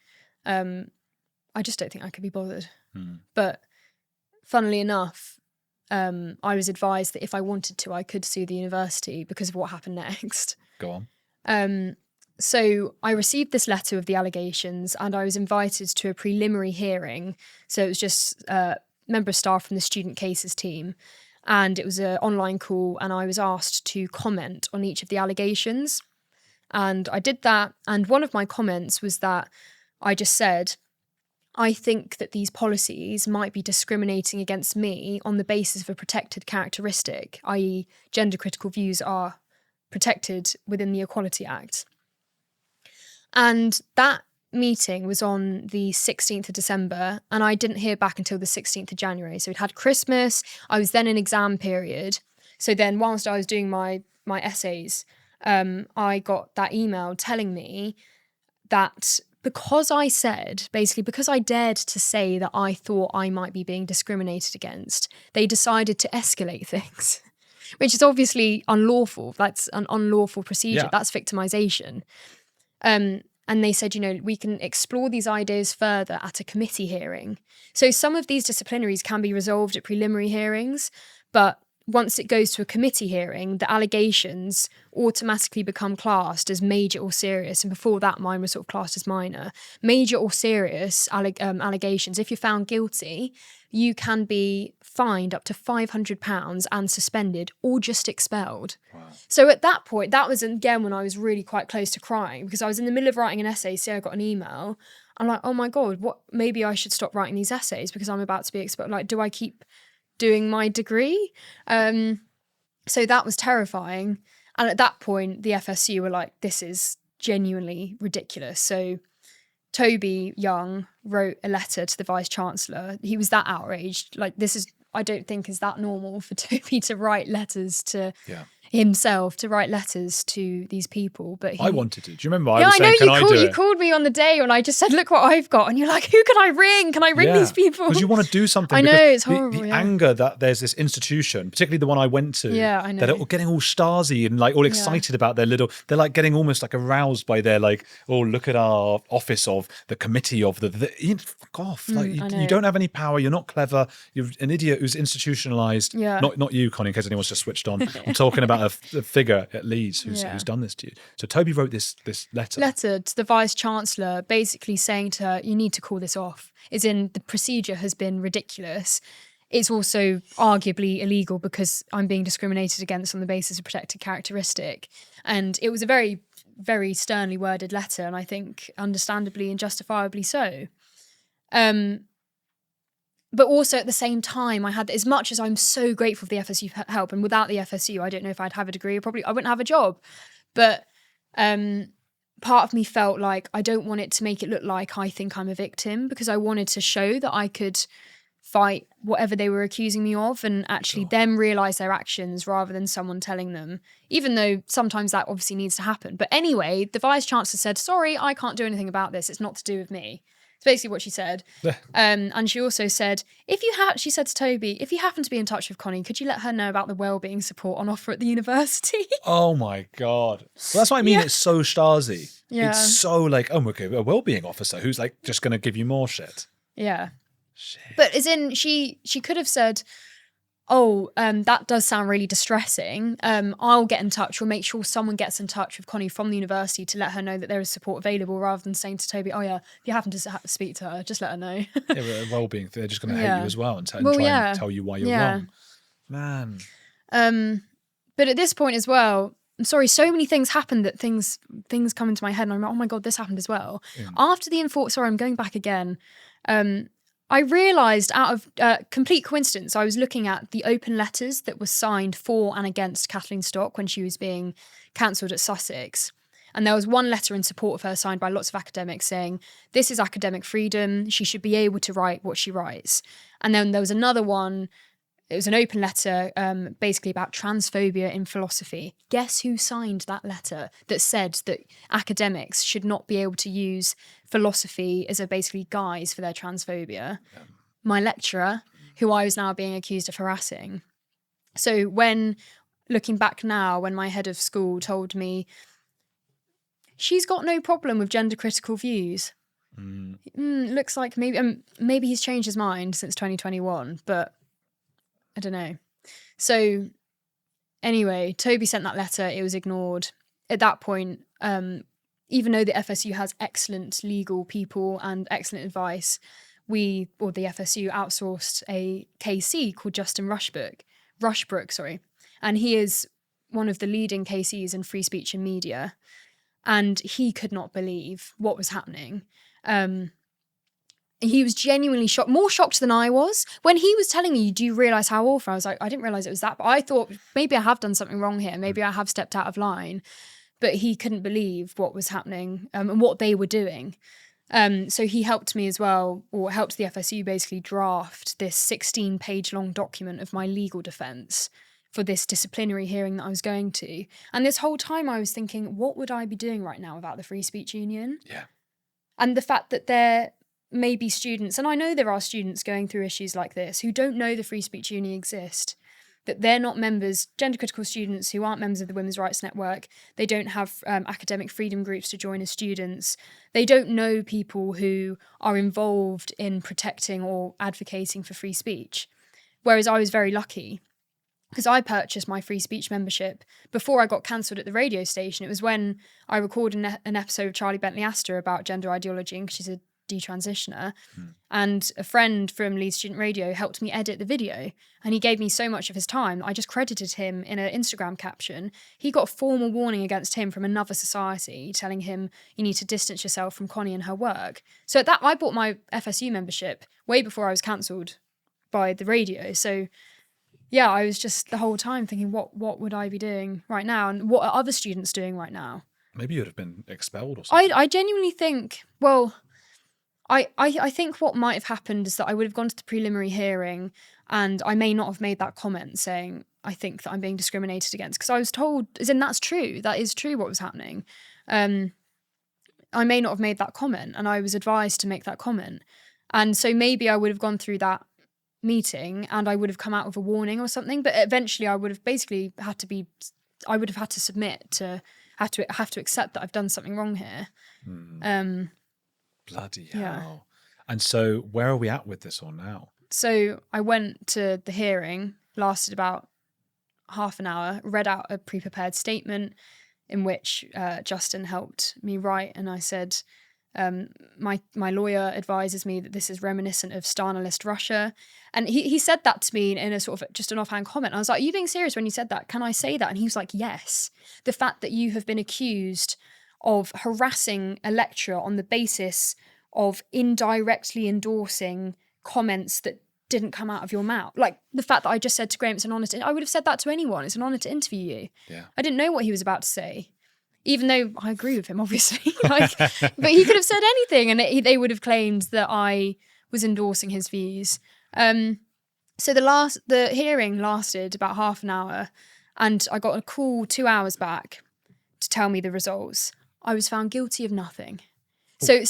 I just don't think I could be bothered. But funnily enough, I was advised that if I wanted to, I could sue the university because of what happened next. Go on. So I received this letter of the allegations, and I was invited to a preliminary hearing. So it was just a member of staff from the student cases team, and it was an online call, and I was asked to comment on each of the allegations. And I did that, and one of my comments was that I just said, I think that these policies might be discriminating against me on the basis of a protected characteristic, i.e. gender critical views are protected within the Equality Act. And that meeting was on the 16th of December, and I didn't hear back until the 16th of January. So we'd had Christmas, I was then in exam period. So then whilst I was doing my essays, I got that email telling me that because I dared to say that I thought I might be being discriminated against, they decided to escalate things, which is obviously unlawful. That's an unlawful procedure. Yeah. That's victimization. And they said, we can explore these ideas further at a committee hearing. So some of these disciplinaries can be resolved at preliminary hearings, but once it goes to a committee hearing, the allegations automatically become classed as major or serious. And before that, mine was sort of classed as minor. Major or serious allegations, if you're found guilty, you can be fined up to £500 and suspended or just expelled. Wow. So at that point, that was again when I was really quite close to crying, because I was in the middle of writing an essay, so I got an email. I'm like, oh my God, maybe I should stop writing these essays because I'm about to be expelled. Like, do I keep doing my degree? So that was terrifying. And at that point, the FSU were like, this is genuinely ridiculous. So Toby Young wrote a letter to the Vice-Chancellor. He was that outraged. Like, I don't think is that normal for Toby to write letters to himself, to write letters to these people. But I wanted to. Do you remember? I was saying, you called me on the day when I just said, look what I've got. And you're like, who can I ring? Can I ring these people? Because you want to do something. I know, it's horrible. The anger that there's this institution, particularly the one I went to, I know. that are getting all Stasi and like all excited about they're like getting almost like aroused by their like, oh, look at our office of the committee of fuck off. Like you don't have any power. You're not clever. You're an idiot who's institutionalized. Yeah. Not you, Connie, in case anyone's just switched on. I'm talking about a figure at Leeds who's done this to you. So Toby wrote this letter to the Vice-Chancellor, basically saying to her, you need to call this off. As in, the procedure has been ridiculous. It's also arguably illegal because I'm being discriminated against on the basis of protected characteristic. And it was a very, very sternly worded letter, and I think understandably and justifiably so. But also at the same time, I had, as much as I'm so grateful for the FSU help, and without the FSU, I don't know if I'd have a degree, or I wouldn't have a job. But part of me felt like I don't want it to make it look like I think I'm a victim, because I wanted to show that I could fight whatever they were accusing me of and actually them realise their actions rather than someone telling them, even though sometimes that obviously needs to happen. But anyway, the Vice-Chancellor said, sorry, I can't do anything about this. It's not to do with me. It's basically what she said. And she also said, she said to Toby, if you happen to be in touch with Connie, could you let her know about the wellbeing support on offer at the university? Oh my God. Well, that's what I mean. It's so Stasi. Yeah. It's so like, oh, okay, a wellbeing officer who's like just going to give you more shit. Yeah. Shit. But as in, she could have said, that does sound really distressing. I'll get in touch, or make sure someone gets in touch with Connie from the university to let her know that there is support available, rather than saying to Toby, oh yeah, if you happen to speak to her, just let her know. Yeah, well-being, they're just going to hate you as well and try yeah. and tell you why you're wrong. Man. But at this point as well, I'm sorry, so many things happen that things come into my head and I'm like, oh my God, this happened as well. Yeah. After the sorry, I'm going back again. I realised, out of complete coincidence, I was looking at the open letters that were signed for and against Kathleen Stock when she was being cancelled at Sussex. And there was one letter in support of her signed by lots of academics saying, this is academic freedom, she should be able to write what she writes. And then there was another one, it was an open letter basically about transphobia in philosophy. Guess who signed that letter that said that academics should not be able to use philosophy as a basically guise for their transphobia? Yeah. My lecturer, who I was now being accused of harassing. So when, looking back now, when my head of school told me, she's got no problem with gender critical views. Looks like maybe he's changed his mind since 2021, but I don't know. So anyway, Toby sent that letter. It was ignored. At that point, even though the FSU has excellent legal people and excellent advice, the FSU outsourced a KC called Justin Rushbrook, and he is one of the leading KCs in free speech and media, and he could not believe what was happening. He was genuinely shocked, more shocked than I was. When he was telling me, do you realise how awful? I was like, I didn't realise it was that. But I thought, maybe I have done something wrong here. Maybe I have stepped out of line. But he couldn't believe what was happening and what they were doing. So he helped me as well, or helped the FSU basically draft this 16-page long document of my legal defence for this disciplinary hearing that I was going to. And this whole time I was thinking, what would I be doing right now without the Free Speech Union? Yeah. And the fact that there may be students, and I know there are students going through issues like this who don't know the Free Speech Union exist, that they're not members, gender critical students who aren't members of the Women's Rights Network, they don't have academic freedom groups to join as students, they don't know people who are involved in protecting or advocating for free speech. Whereas I was very lucky, because I purchased my free speech membership before I got cancelled at the radio station. It was when I recorded an episode of Charlie Bentley Astor about gender ideology, and she's a detransitioner, and a friend from Leeds Student Radio helped me edit the video, and he gave me so much of his time. I just credited him in an Instagram caption. He got a formal warning against him from another society telling him, you need to distance yourself from Connie and her work. So at that, I bought my FSU membership way before I was cancelled by the radio. So yeah, I was just the whole time thinking, what would I be doing right now, and what are other students doing right now? Maybe you'd have been expelled or something. I genuinely think, well, I think what might have happened is that I would have gone to the preliminary hearing and I may not have made that comment saying, I think that I'm being discriminated against, because I was told, as in that's true, that is true what was happening. I may not have made that comment, and I was advised to make that comment. And so maybe I would have gone through that meeting and I would have come out with a warning or something, but eventually I would have basically had to submit to have to accept that I've done something wrong here. Bloody hell. Yeah. And so where are we at with this all now? So I went to the hearing, lasted about half an hour, read out a pre-prepared statement in which Justin helped me write, and I said, my lawyer advises me that this is reminiscent of Stalinist Russia. And he said that to me in a sort of just an offhand comment. I was like, are you being serious when you said that? Can I say that? And he was like, yes. The fact that you have been accused of harassing a lecturer on the basis of indirectly endorsing comments that didn't come out of your mouth. Like the fact that I just said to Graham, it's an honour I would have said that to anyone. It's an honour to interview you. Yeah. I didn't know what he was about to say, even though I agree with him, obviously. But he could have said anything and they would have claimed that I was endorsing his views. So the hearing lasted about half an hour, and I got a call 2 hours back to tell me the results. I was found guilty of nothing. So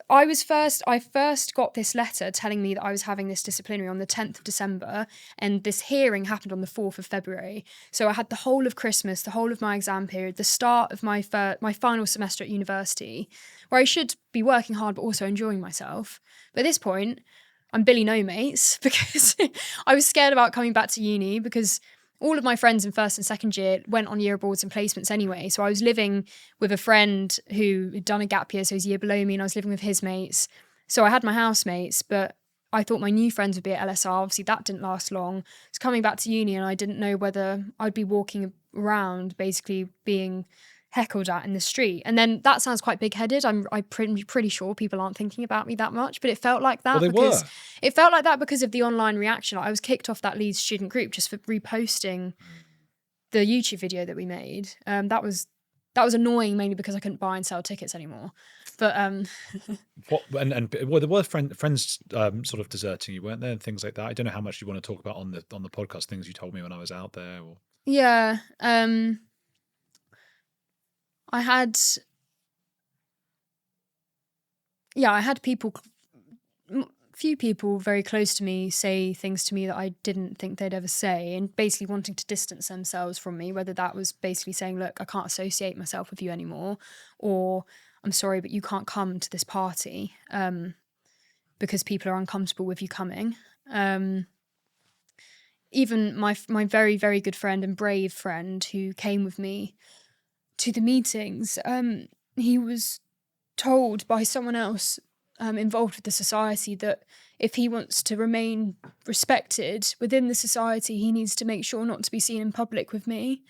I first got this letter telling me that I was having this disciplinary on the 10th of December, and this hearing happened on the 4th of February. So I had the whole of Christmas, the whole of my exam period, the start of my final semester at university, where I should be working hard but also enjoying myself. But at this point, I'm Billy No Mates, because I was scared about coming back to uni, because all of my friends in first and second year went on year abroads and placements anyway. So I was living with a friend who had done a gap year, so he was a year below me, and I was living with his mates. So I had my housemates, but I thought my new friends would be at LSR. Obviously, that didn't last long. I was coming back to uni, and I didn't know whether I'd be walking around basically being heckled at in the street. And then that sounds quite big-headed. I'm pretty sure people aren't thinking about me that much, but it felt like that it felt like that because of the online reaction. I was kicked off that Leeds student group just for reposting the YouTube video that we made. That was annoying, mainly because I couldn't buy and sell tickets anymore. But well, there were friends sort of deserting you, weren't there, and things like that. I don't know how much you want to talk about on the podcast, things you told me when I was out there. Or... Yeah. I had few people very close to me say things to me that I didn't think they'd ever say, and basically wanting to distance themselves from me, whether that was basically saying, look, I can't associate myself with you anymore, or I'm sorry, but you can't come to this party because people are uncomfortable with you coming. Even my very, very good friend and brave friend who came with me to the meetings, he was told by someone else involved with the society that if he wants to remain respected within the society, he needs to make sure not to be seen in public with me.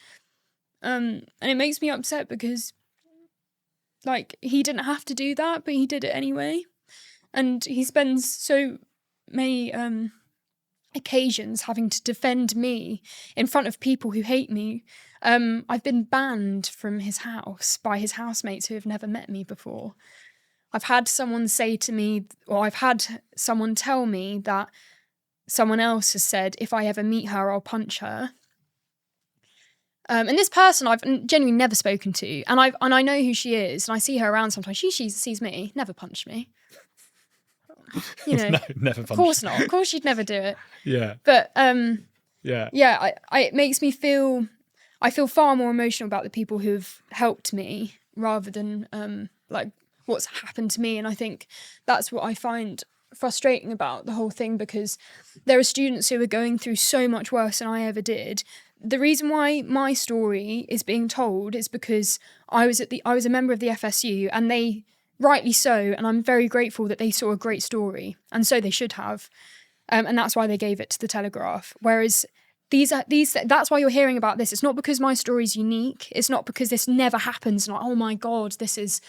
And it makes me upset because, like, he didn't have to do that, but he did it anyway. And he spends so many occasions having to defend me in front of people who hate me. I've been banned from his house by his housemates who have never met me before. I've had someone say to me, or I've had someone tell me that someone else has said, if I ever meet her, I'll punch her. And this person I've genuinely never spoken to, and I know who she is, and I see her around sometimes. She sees me, never punched me. You know, no, never punched. Of course not. Of course she'd never do it. Yeah. But yeah. It makes me feel. I feel far more emotional about the people who've helped me rather than like what's happened to me. And I think that's what I find frustrating about the whole thing, because there are students who are going through so much worse than I ever did. The reason why my story is being told is because I was a member of the FSU, and they, rightly so, and I'm very grateful that they saw a great story, and so they should have, and that's why they gave it to the Telegraph. Whereas that's why you're hearing about this. It's not because my story is unique. It's not because this never happens. Like, oh my God, this is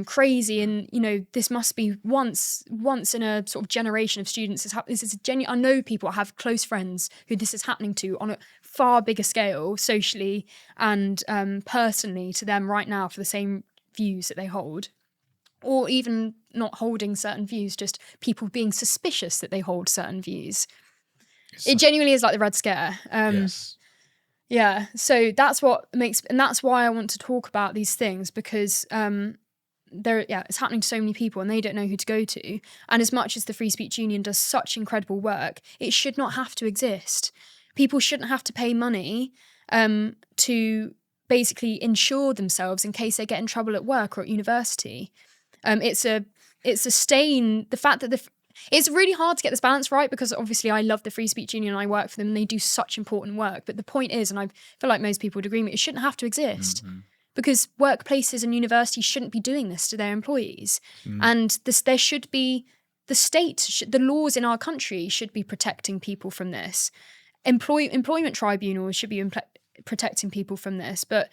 crazy, and you know, this must be once in a sort of generation of students. This is I know people, I have close friends who this is happening to on a far bigger scale, socially and personally to them right now, for the same views that they hold, or even not holding certain views, just people being suspicious that they hold certain views. It genuinely is like the Red Scare. Yes. Yeah, so that's what makes, and that's why I want to talk about these things, because it's happening to so many people and they don't know who to go to. And as much as the Free Speech Union does such incredible work, it should not have to exist. People shouldn't have to pay money to basically insure themselves in case they get in trouble at work or at university. It's a stain. The fact that it's really hard to get this balance right, because obviously I love the Free Speech Union and I work for them and they do such important work. But the point is, and I feel like most people would agree with me, it shouldn't have to exist. Mm-hmm. Because workplaces and universities shouldn't be doing this to their employees. And there should be, the laws in our country should be protecting people from this. Employment tribunals should be protecting people from this, but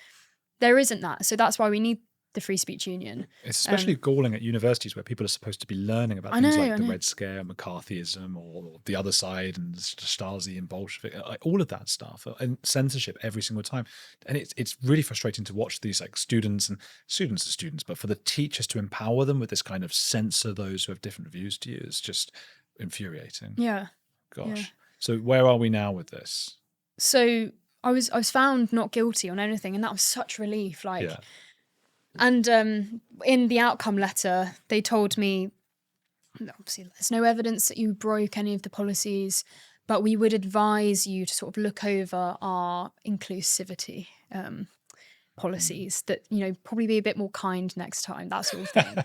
there isn't that. So that's why we need the Free Speech Union. It's especially galling at universities where people are supposed to be learning about things like the Red Scare, McCarthyism, or the other side, and Stasi and Bolshevik, all of that stuff, and censorship every single time. And it's really frustrating to watch these like students, but for the teachers to empower them with this kind of censor those who have different views to you is just infuriating. Yeah. Gosh. Yeah. So where are we now with this? So I was found not guilty on anything, and that was such relief. Like. Yeah. And in the outcome letter, they told me, obviously, there's no evidence that you broke any of the policies, but we would advise you to sort of look over our inclusivity policies, that, you know, probably be a bit more kind next time, that sort of thing.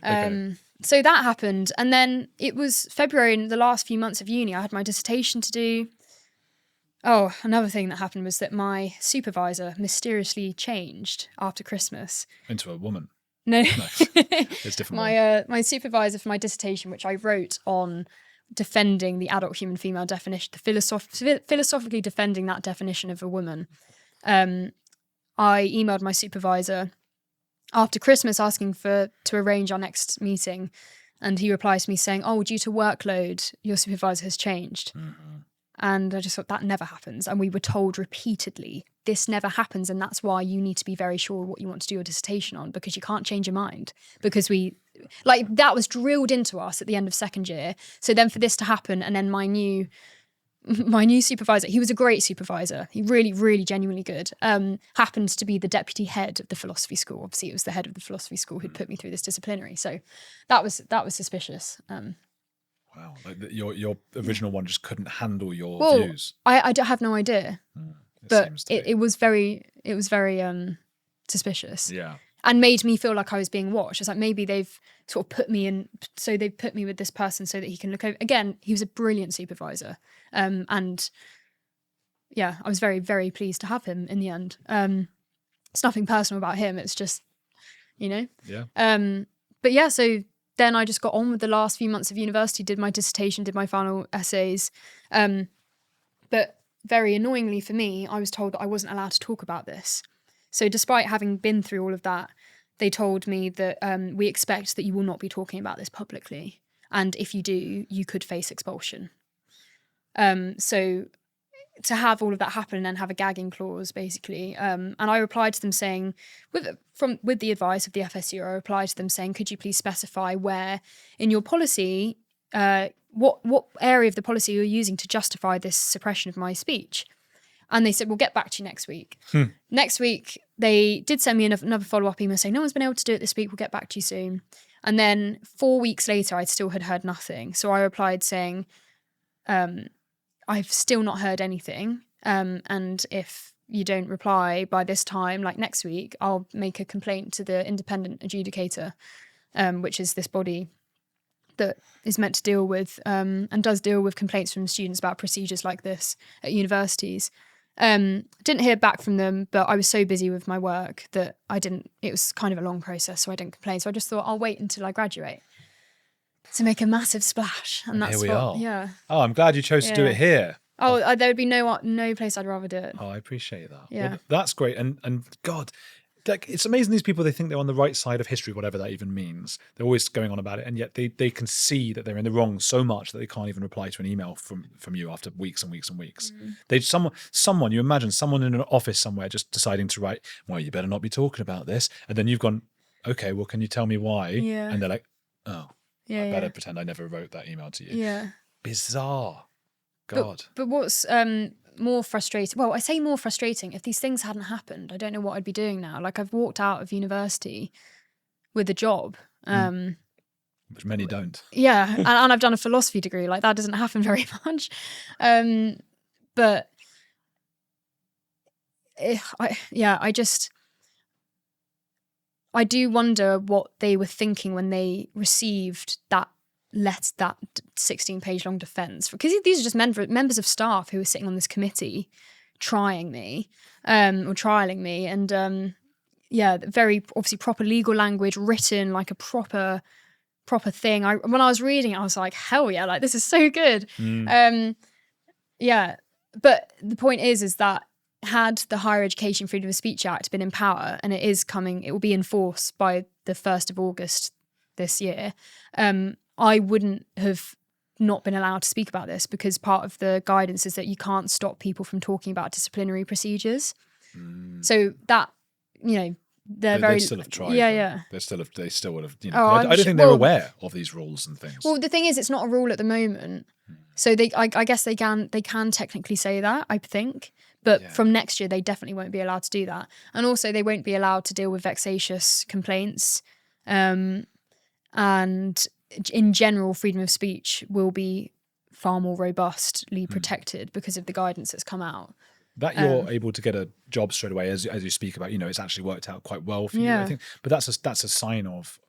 Okay. so that happened. And then it was February, in the last few months of uni, I had my dissertation to do. Oh, another thing that happened was that my supervisor mysteriously changed after Christmas. Into a woman. No. It's different. My supervisor for my dissertation, which I wrote on defending the adult human female definition, philosophically defending that definition of a woman. I emailed my supervisor after Christmas asking to arrange our next meeting, and he replies to me saying, "Oh, due to workload, your supervisor has changed." Mm-hmm. And I just thought, that never happens. And we were told repeatedly, this never happens, and that's why you need to be very sure what you want to do your dissertation on, because you can't change your mind. Because that was drilled into us at the end of second year. So then for this to happen, and then my new supervisor, he was a great supervisor, he really, really genuinely good, happened to be the deputy head of the philosophy school. Obviously, it was the head of the philosophy school who'd put me through this disciplinary. So that was suspicious. Wow, like your original one just couldn't handle your views. I have no idea, but it was very suspicious. Yeah, and made me feel like I was being watched. It's like maybe they've sort of put me in, so they put me with this person so that he can look over. Again, he was a brilliant supervisor, and yeah, I was very, very pleased to have him in the end. It's nothing personal about him. It's just, Yeah. But yeah, so. Then I just got on with the last few months of university, did my dissertation, did my final essays. But very annoyingly for me, I was told that I wasn't allowed to talk about this. So despite having been through all of that, they told me that we expect that you will not be talking about this publicly. And if you do, you could face expulsion. So to have all of that happen and then have a gagging clause, basically. And I replied to them saying, with the advice of the FSU, I replied to them saying, could you please specify where in your policy, what area of the policy you're using to justify this suppression of my speech? And they said, we'll get back to you next week. Next week, they did send me another follow-up email saying, no one's been able to do it this week, we'll get back to you soon. And then 4 weeks later, I still had heard nothing. So I replied saying, I've still not heard anything. And if you don't reply by this time, like next week, I'll make a complaint to the independent adjudicator, which is this body that is meant to deal with and does deal with complaints from students about procedures like this at universities. Didn't hear back from them, but I was so busy with my work that it was kind of a long process, so I didn't complain. So I just thought I'll wait until I graduate to make a massive splash. And that's here we are. Yeah. Oh, I'm glad you chose to do it here. Oh, there would be no place I'd rather do it. Oh, I appreciate that. Yeah. Well, that's great. And God, like, it's amazing these people, they think they're on the right side of history, whatever that even means. They're always going on about it, and yet they can see that they're in the wrong so much that they can't even reply to an email from you after weeks and weeks and weeks. Someone, you imagine someone in an office somewhere just deciding to write, well, you better not be talking about this. And then you've gone, okay, well, can you tell me why? Yeah. And they're like, oh, I better pretend I never wrote that email to you. Yeah. Bizarre. God. But what's more frustrating, well, I say more frustrating, if these things hadn't happened, I don't know what I'd be doing now. Like, I've walked out of university with a job. Which many don't. Yeah, and I've done a philosophy degree. Like, that doesn't happen very much. But I do wonder what they were thinking when they received that 16-page long defense, because these are just members of staff who were sitting on this committee trying me or trialing me, and very obviously proper legal language written like a proper thing. When I was reading it, I was like, hell yeah, like this is so good. But the point is that had the Higher Education Freedom of Speech Act been in power, and it will be enforced by the 1st of August this year, I wouldn't have not been allowed to speak about this, because part of the guidance is that you can't stop people from talking about disciplinary procedures. So that, they still have tried. Yeah. They still would have. Oh, I don't think they're aware of these rules and things. Well, the thing is, it's not a rule at the moment. So I guess they can technically say that, I think. But from next year, they definitely won't be allowed to do that. And also, they won't be allowed to deal with vexatious complaints. And in general, freedom of speech will be far more robustly protected because of the guidance that's come out. That you're able to get a job straight away, as you speak about, it's actually worked out quite well for you, I think. But that's a sign of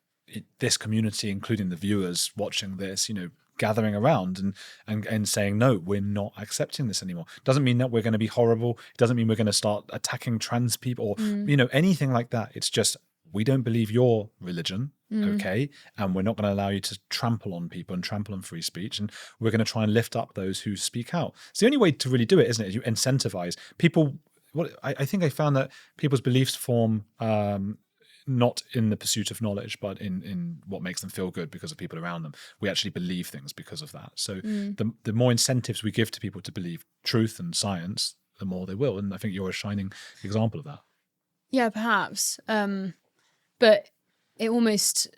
this community, including the viewers watching this, gathering around and saying, no, we're not accepting this anymore. Doesn't mean that we're going to be horrible. It doesn't mean we're going to start attacking trans people or, anything like that. It's just, we don't believe your religion, okay? And we're not going to allow you to trample on people and trample on free speech. And we're going to try and lift up those who speak out. It's the only way to really do it, isn't it? You incentivize people. I think I found that people's beliefs form not in the pursuit of knowledge, but in what makes them feel good because of people around them. We actually believe things because of that. So the more incentives we give to people to believe truth and science, the more they will. And I think you're a shining example of that. Yeah, perhaps. But it almost,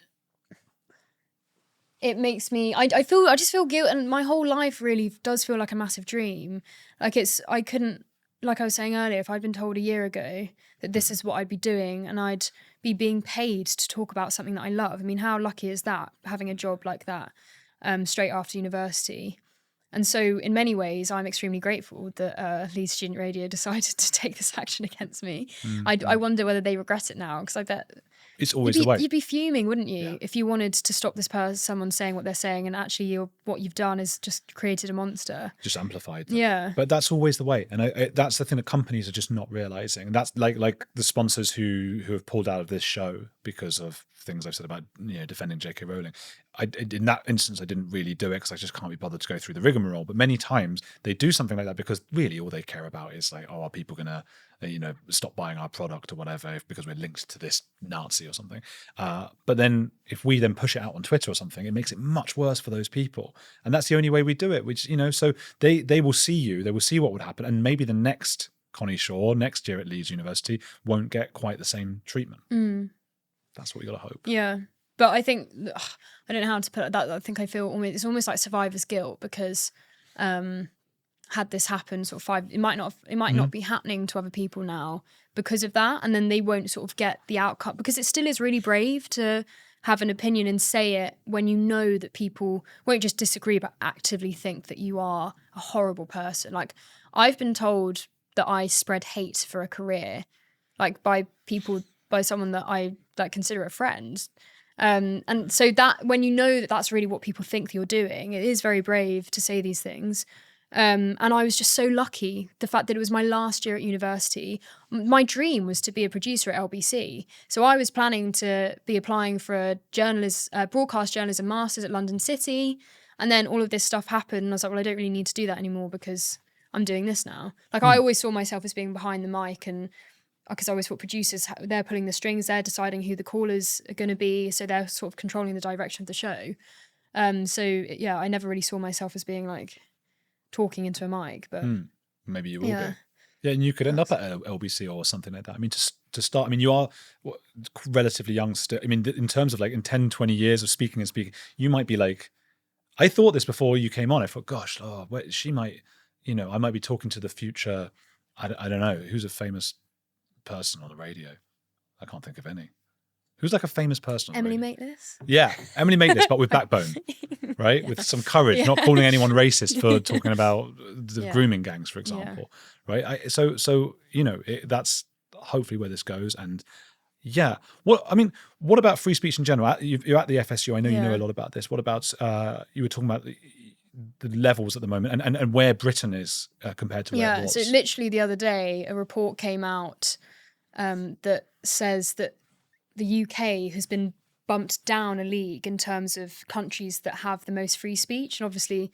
it makes me, I just feel guilt, and my whole life really does feel like a massive dream. Like I couldn't, like I was saying earlier, if I'd been told a year ago that this is what I'd be doing and I'd be being paid to talk about something that I love. I mean, how lucky is that, having a job like that straight after university? And so in many ways, I'm extremely grateful that Leeds Student Radio decided to take this action against me. I wonder whether they regret it now, because I bet it's always the way. You'd be fuming, wouldn't you, if you wanted to stop this person, someone saying what they're saying, and actually what you've done is just created a monster. Just amplified them. Yeah. But that's always the way. And that's the thing that companies are just not realizing. And that's like the sponsors who have pulled out of this show because of things I've said about defending J.K. Rowling. In that instance, I didn't really do it because I just can't be bothered to go through the rigmarole. But many times they do something like that because really all they care about is like, are people going to stop buying our product or whatever because we're linked to this Nazi or something. But then if we then push it out on Twitter or something, it makes it much worse for those people. And that's the only way we do it, which, so they will see you, they will see what would happen. And maybe the next Connie Shaw next year at Leeds University won't get quite the same treatment. That's what we got to hope. Yeah. But I think, I don't know how to put it, that. I think I feel it's almost like survivor's guilt, because had this happened sort of it might not be happening to other people now because of that, and then they won't sort of get the outcome, because it still is really brave to have an opinion and say it when you know that people won't just disagree but actively think that you are a horrible person. Like, I've been told that I spread hate for a career, like by someone that I consider a friend. And so that when you know that that's really what people think that you're doing, it is very brave to say these things. And I was just so lucky, the fact that it was my last year at university. My dream was to be a producer at LBC. So I was planning to be applying for a broadcast journalism master's at London City. And then all of this stuff happened. And I was like, well, I don't really need to do that anymore because I'm doing this now. Like, I always saw myself as being behind the mic, and because I always thought producers, they're pulling the strings, they're deciding who the callers are going to be. So they're sort of controlling the direction of the show. So yeah, I never really saw myself as being like talking into a mic, but maybe you will be. Yeah, and you could end up at LBC or something like that. I mean, to start, I mean, you are relatively young still. I mean, in terms of like in 10, 20 years of speaking, you might be like, I thought this before you came on. I thought, gosh, she might, I might be talking to the future. I don't know. Who's a famous person on the radio? I can't think of any. Who's like a famous person? Emily Maitlis? Yeah, Emily Maitlis, but with backbone, right? With some courage, not calling anyone racist for talking about the grooming gangs, for example, right? So that's hopefully where this goes. And yeah, what about free speech in general? You're at the FSU. I know you know a lot about this. What about you were talking about the levels at the moment and where Britain is compared to where it was? So literally the other day, a report came out that says that the UK has been bumped down a league in terms of countries that have the most free speech. And obviously,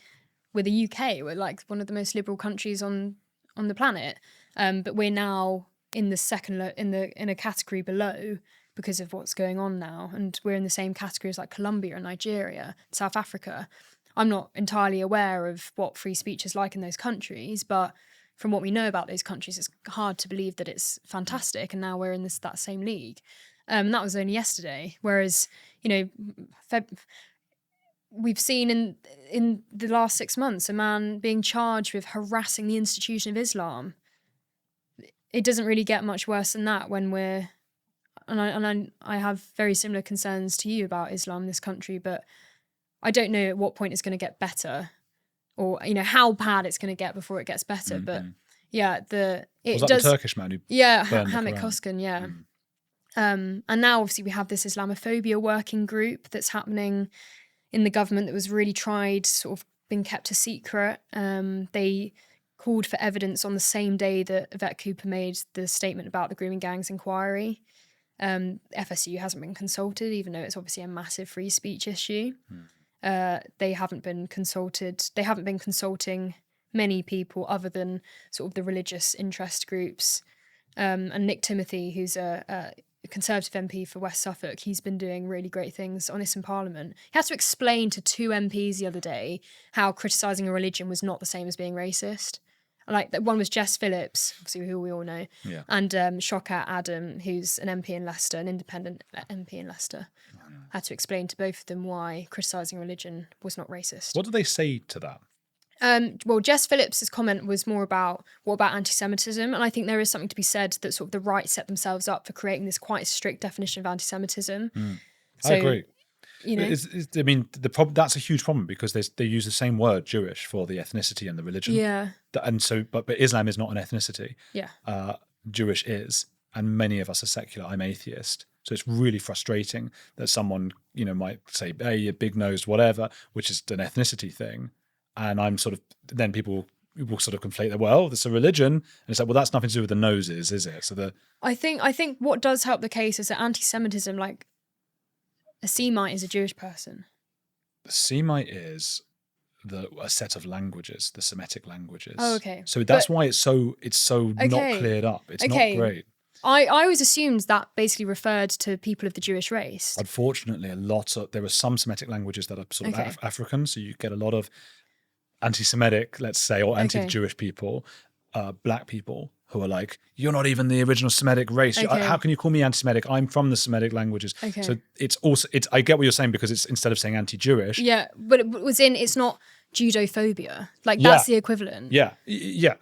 with the UK, we're like one of the most liberal countries on the planet. But we're now in the second in a category below because of what's going on now. And we're in the same category as like Colombia and Nigeria, South Africa. I'm not entirely aware of what free speech is like in those countries, but from what we know about those countries, it's hard to believe that it's fantastic. And now we're in that same league. That was only yesterday. Whereas, we've seen in the last 6 months a man being charged with harassing the institution of Islam. It doesn't really get much worse than that when we're, and I have very similar concerns to you about Islam in this country, but I don't know at what point it's going to get better, or how bad it's going to get before it gets better. But yeah, was that the Turkish man who Hamit Koskan, And now obviously we have this Islamophobia working group that's happening in the government that was really tried, sort of been kept a secret. They called for evidence on the same day that Yvette Cooper made the statement about the grooming gangs inquiry. FSU hasn't been consulted, even though it's obviously a massive free speech issue. They haven't been consulted. They haven't been consulting many people other than sort of the religious interest groups. And Nick Timothy, who's a Conservative MP for West Suffolk, he's been doing really great things on this in Parliament. He had to explain to 2 MPs the other day how criticising a religion was not the same as being racist. Like, one was Jess Phillips, obviously, who we all know, and Shokat Adam, who's an MP in Leicester, an independent MP in Leicester, had to explain to both of them why criticising religion was not racist. What do they say to that? Well, Jess Phillips's comment was more about what about anti-Semitism, and I think there is something to be said that sort of the right set themselves up for creating this quite strict definition of anti-Semitism. I agree. You know, I mean, that's a huge problem because they use the same word Jewish for the ethnicity and the religion. Yeah. And so, but Islam is not an ethnicity. Yeah. Jewish is, and many of us are secular. I'm atheist. So it's really frustrating that someone, might say, hey, you're big-nosed, whatever, which is an ethnicity thing. And I'm sort of, then people will sort of conflate that, well, it's a religion. And it's like, well, that's nothing to do with the noses, is it? So I think what does help the case is that anti-Semitism, like, a Semite is a Jewish person. The Semite is a set of languages, the Semitic languages. Oh, okay. So that's why it's so not cleared up. It's not great. I always assumed that basically referred to people of the Jewish race. Unfortunately, there are some Semitic languages that are sort of African, so you get a lot of anti-Semitic, let's say, or anti-Jewish people, black people who are like, you're not even the original Semitic race. How can you call me anti-Semitic? I'm from the Semitic languages. So it's also, I get what you're saying because it's instead of saying anti-Jewish. Yeah, but it's not judophobia. Like, that's the equivalent. Yeah.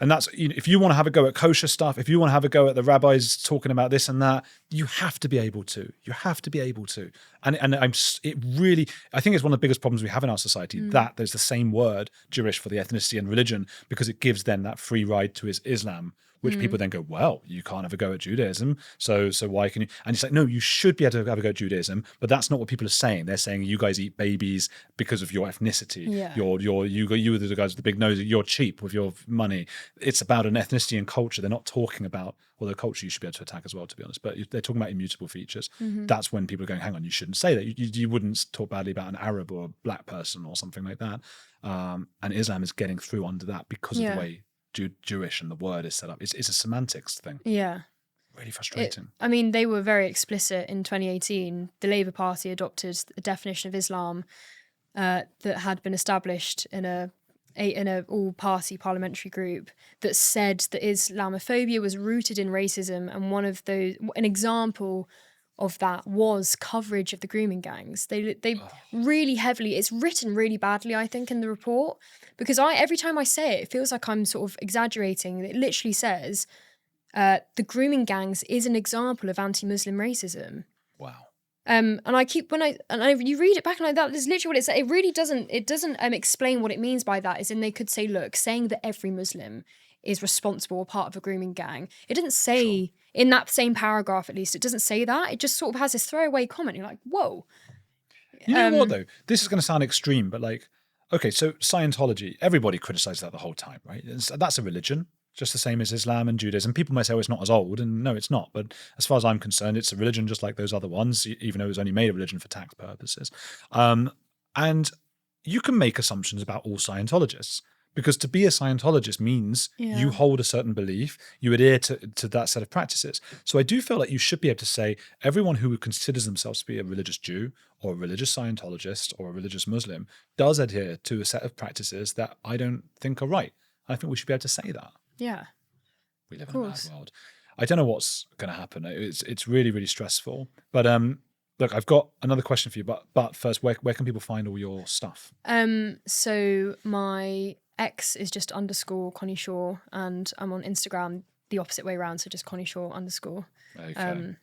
And that's, if you want to have a go at kosher stuff, if you want to have a go at the rabbis talking about this and that, you have to be able to. And I think it's one of the biggest problems we have in our society, that there's the same word, Jewish, for the ethnicity and religion, because it gives them that free ride to Islam, which people then go, well, you can't have a go at Judaism, so why can you? And it's like, no, you should be able to have a go at Judaism, but that's not what people are saying. They're saying you guys eat babies because of your ethnicity. Yeah. You are the guys with the big nose. You're cheap with your money. It's about an ethnicity and culture. They're not talking about, although culture you should be able to attack as well, to be honest. But they're talking about immutable features. That's when people are going, hang on, you shouldn't say that. You wouldn't talk badly about an Arab or a black person or something like that. And Islam is getting through under that because of the way Jewish and the word is set up. It's a semantics thing. Yeah. Really frustrating. They were very explicit in 2018. The Labour Party adopted a definition of Islam that had been established in a all-party parliamentary group that said that Islamophobia was rooted in racism, and an example of that was coverage of the grooming gangs. They really heavily, it's written really badly, I think, in the report, because every time I say it feels like I'm sort of exaggerating. It literally says the grooming gangs is an example of anti-Muslim racism. Wow. And you read it back and that is literally what it says. It really doesn't explain what it means by that. Is in they could say, look, saying that every Muslim is responsible or part of a grooming gang. It doesn't say in that same paragraph, at least, it doesn't say that. It just sort of has this throwaway comment. You're like, whoa. You know what though? This is going to sound extreme, but like, okay, so Scientology, everybody criticizes that the whole time, right? That's a religion, just the same as Islam and Judaism. People might say, oh, it's not as old, and no, it's not. But as far as I'm concerned, it's a religion just like those other ones, even though it was only made a religion for tax purposes. And you can make assumptions about all Scientologists, because to be a Scientologist means you hold a certain belief, you adhere to that set of practices. So I do feel like you should be able to say everyone who considers themselves to be a religious Jew or a religious Scientologist or a religious Muslim does adhere to a set of practices that I don't think are right. I think we should be able to say that. Yeah. We live in a bad world. I don't know what's going to happen. It's really, really stressful. But look, I've got another question for you. But first, where can people find all your stuff? So my X is just _ Connie Shaw, and I'm on Instagram the opposite way around, so just Connie Shaw _. Okay.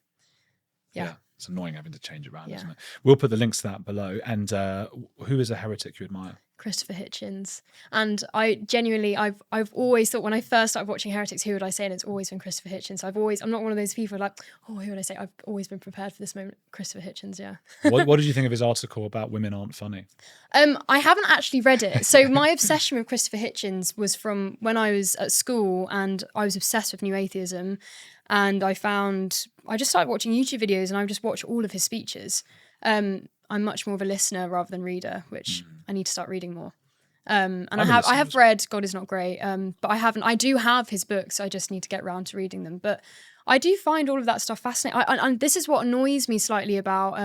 Yeah. It's annoying having to change it around, isn't it? We'll put the links to that below. And who is a heretic you admire? Christopher Hitchens. And I genuinely, I've always thought when I first started watching Heretics, who would I say? And it's always been Christopher Hitchens. I'm not one of those people like, oh, who would I say? I've always been prepared for this moment. Christopher Hitchens, yeah. What did you think of his article about women aren't funny? I haven't actually read it. So my obsession with Christopher Hitchens was from when I was at school and I was obsessed with New Atheism. And I just started watching YouTube videos and I would just watch all of his speeches. I'm much more of a listener rather than reader, which I need to start reading more. And I have read God Is Not Great, but I do have his books. I just need to get around to reading them. But I do find all of that stuff fascinating. And this is what annoys me slightly about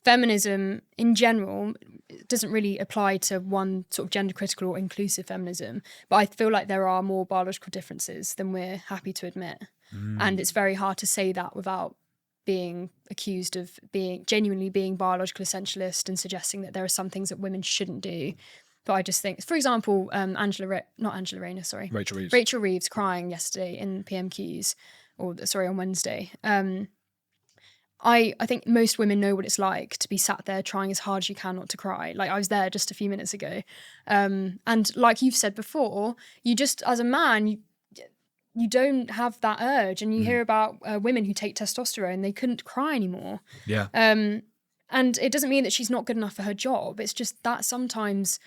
feminism in general. It doesn't really apply to one sort of gender critical or inclusive feminism, but I feel like there are more biological differences than we're happy to admit. And it's very hard to say that without being accused of genuinely being biological essentialist and suggesting that there are some things that women shouldn't do. But I just think, for example, Rachel Reeves crying yesterday in PMQs, on Wednesday. I think most women know what it's like to be sat there trying as hard as you can not to cry. Like I was there just a few minutes ago. And like you've said before, you just, as a man, you don't have that urge. And you hear about women who take testosterone, they couldn't cry anymore. Yeah. And it doesn't mean that she's not good enough for her job. It's just that sometimes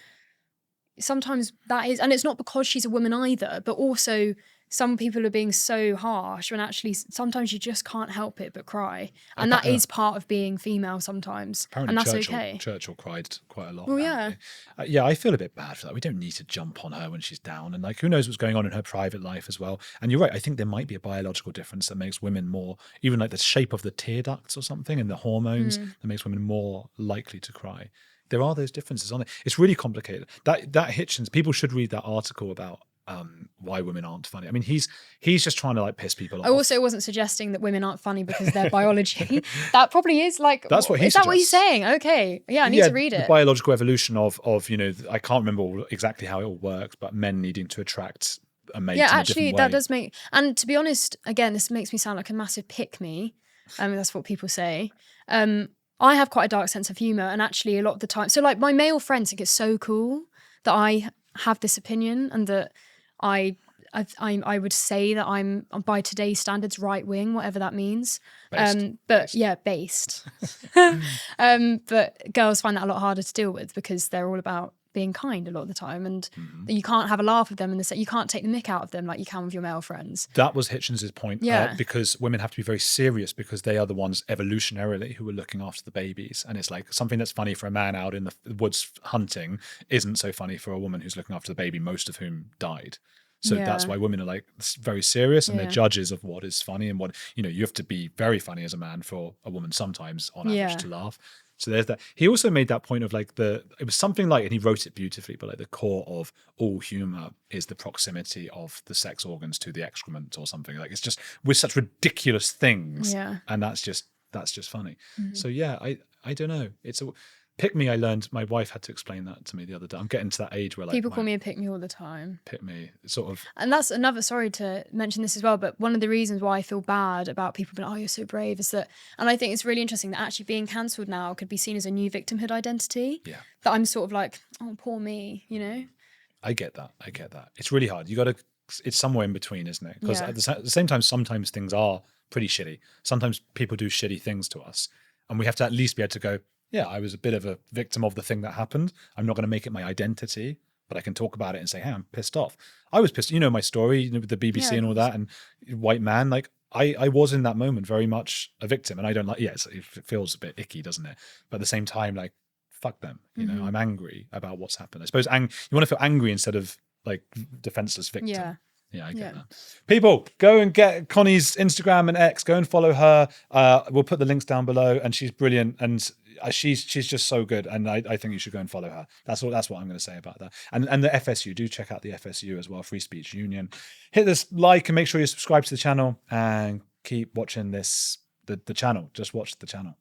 that is, and it's not because she's a woman either, but also some people are being so harsh when actually sometimes you just can't help it but cry. And that is part of being female sometimes. Apparently and that's okay. Churchill cried quite a lot. Well, yeah. Yeah, I feel a bit bad for that. We don't need to jump on her when she's down. And like, who knows what's going on in her private life as well. And you're right. I think there might be a biological difference that makes women more, even like the shape of the tear ducts or something and the hormones that makes women more likely to cry. There are those differences on it. It's really complicated. That Hitchens, people should read that article about why women aren't funny. I mean, he's just trying to like piss people off. I also wasn't suggesting that women aren't funny because of their biology. That probably is like, that's what he is suggests. that what he's saying? Okay, yeah, I need to read it. The biological evolution of I can't remember exactly how it all works, but men needing to attract a mate. Yeah, in actually, a different way. that does make. And to be honest, again, this makes me sound like a massive pick me. I mean, that's what people say. I have quite a dark sense of humor, and actually, a lot of the time, so like my male friends think it's so cool that I have this opinion, and that I would say that I'm, by today's standards, right wing, whatever that means. Based. But girls find that a lot harder to deal with because they're all about being kind a lot of the time, and you can't have a laugh with them and you can't take the mick out of them like you can with your male friends. That was Hitchens' point. Because women have to be very serious because they are the ones evolutionarily who are looking after the babies, and it's like something that's funny for a man out in the woods hunting isn't so funny for a woman who's looking after the baby, most of whom died. So that's why women are like very serious, and they're judges of what is funny and what, you have to be very funny as a man for a woman sometimes on average to laugh. So there's that. He also made that point of like it was something like, and he wrote it beautifully, but like the core of all humor is the proximity of the sex organs to the excrement or something. Like it's just with such ridiculous things, and that's just funny. So yeah, I don't know. It's a pick me. I learned my wife had to explain that to me the other day. I'm getting to that age where like people call me a pick me all the time. Pick me, sort of. And that's another. Sorry to mention this as well, but one of the reasons why I feel bad about people being, oh, you're so brave, is that, and I think it's really interesting that actually being cancelled now could be seen as a new victimhood identity. Yeah. That I'm sort of like, oh, poor me, I get that. It's really hard. It's somewhere in between, isn't it? Because at the same time, sometimes things are pretty shitty. Sometimes people do shitty things to us, and we have to at least be able to go, yeah, I was a bit of a victim of the thing that happened. I'm not going to make it my identity, but I can talk about it and say, hey, I'm pissed off. I was pissed. My story, with the BBC and all that, and white man, like I was in that moment very much a victim, and I don't like, it feels a bit icky, doesn't it? But at the same time, like, fuck them. I'm angry about what's happened. I suppose you want to feel angry instead of like defenseless victim. Yeah, I get that. People, go and get Connie's Instagram and X. Go and follow her. We'll put the links down below, and she's brilliant, and she's just so good, and I think you should go and follow her. That's what I'm going to say about that. And the FSU, do check out the FSU as well, Free Speech Union. Hit this like and make sure you subscribe to the channel, and keep watching the channel. Just watch the channel.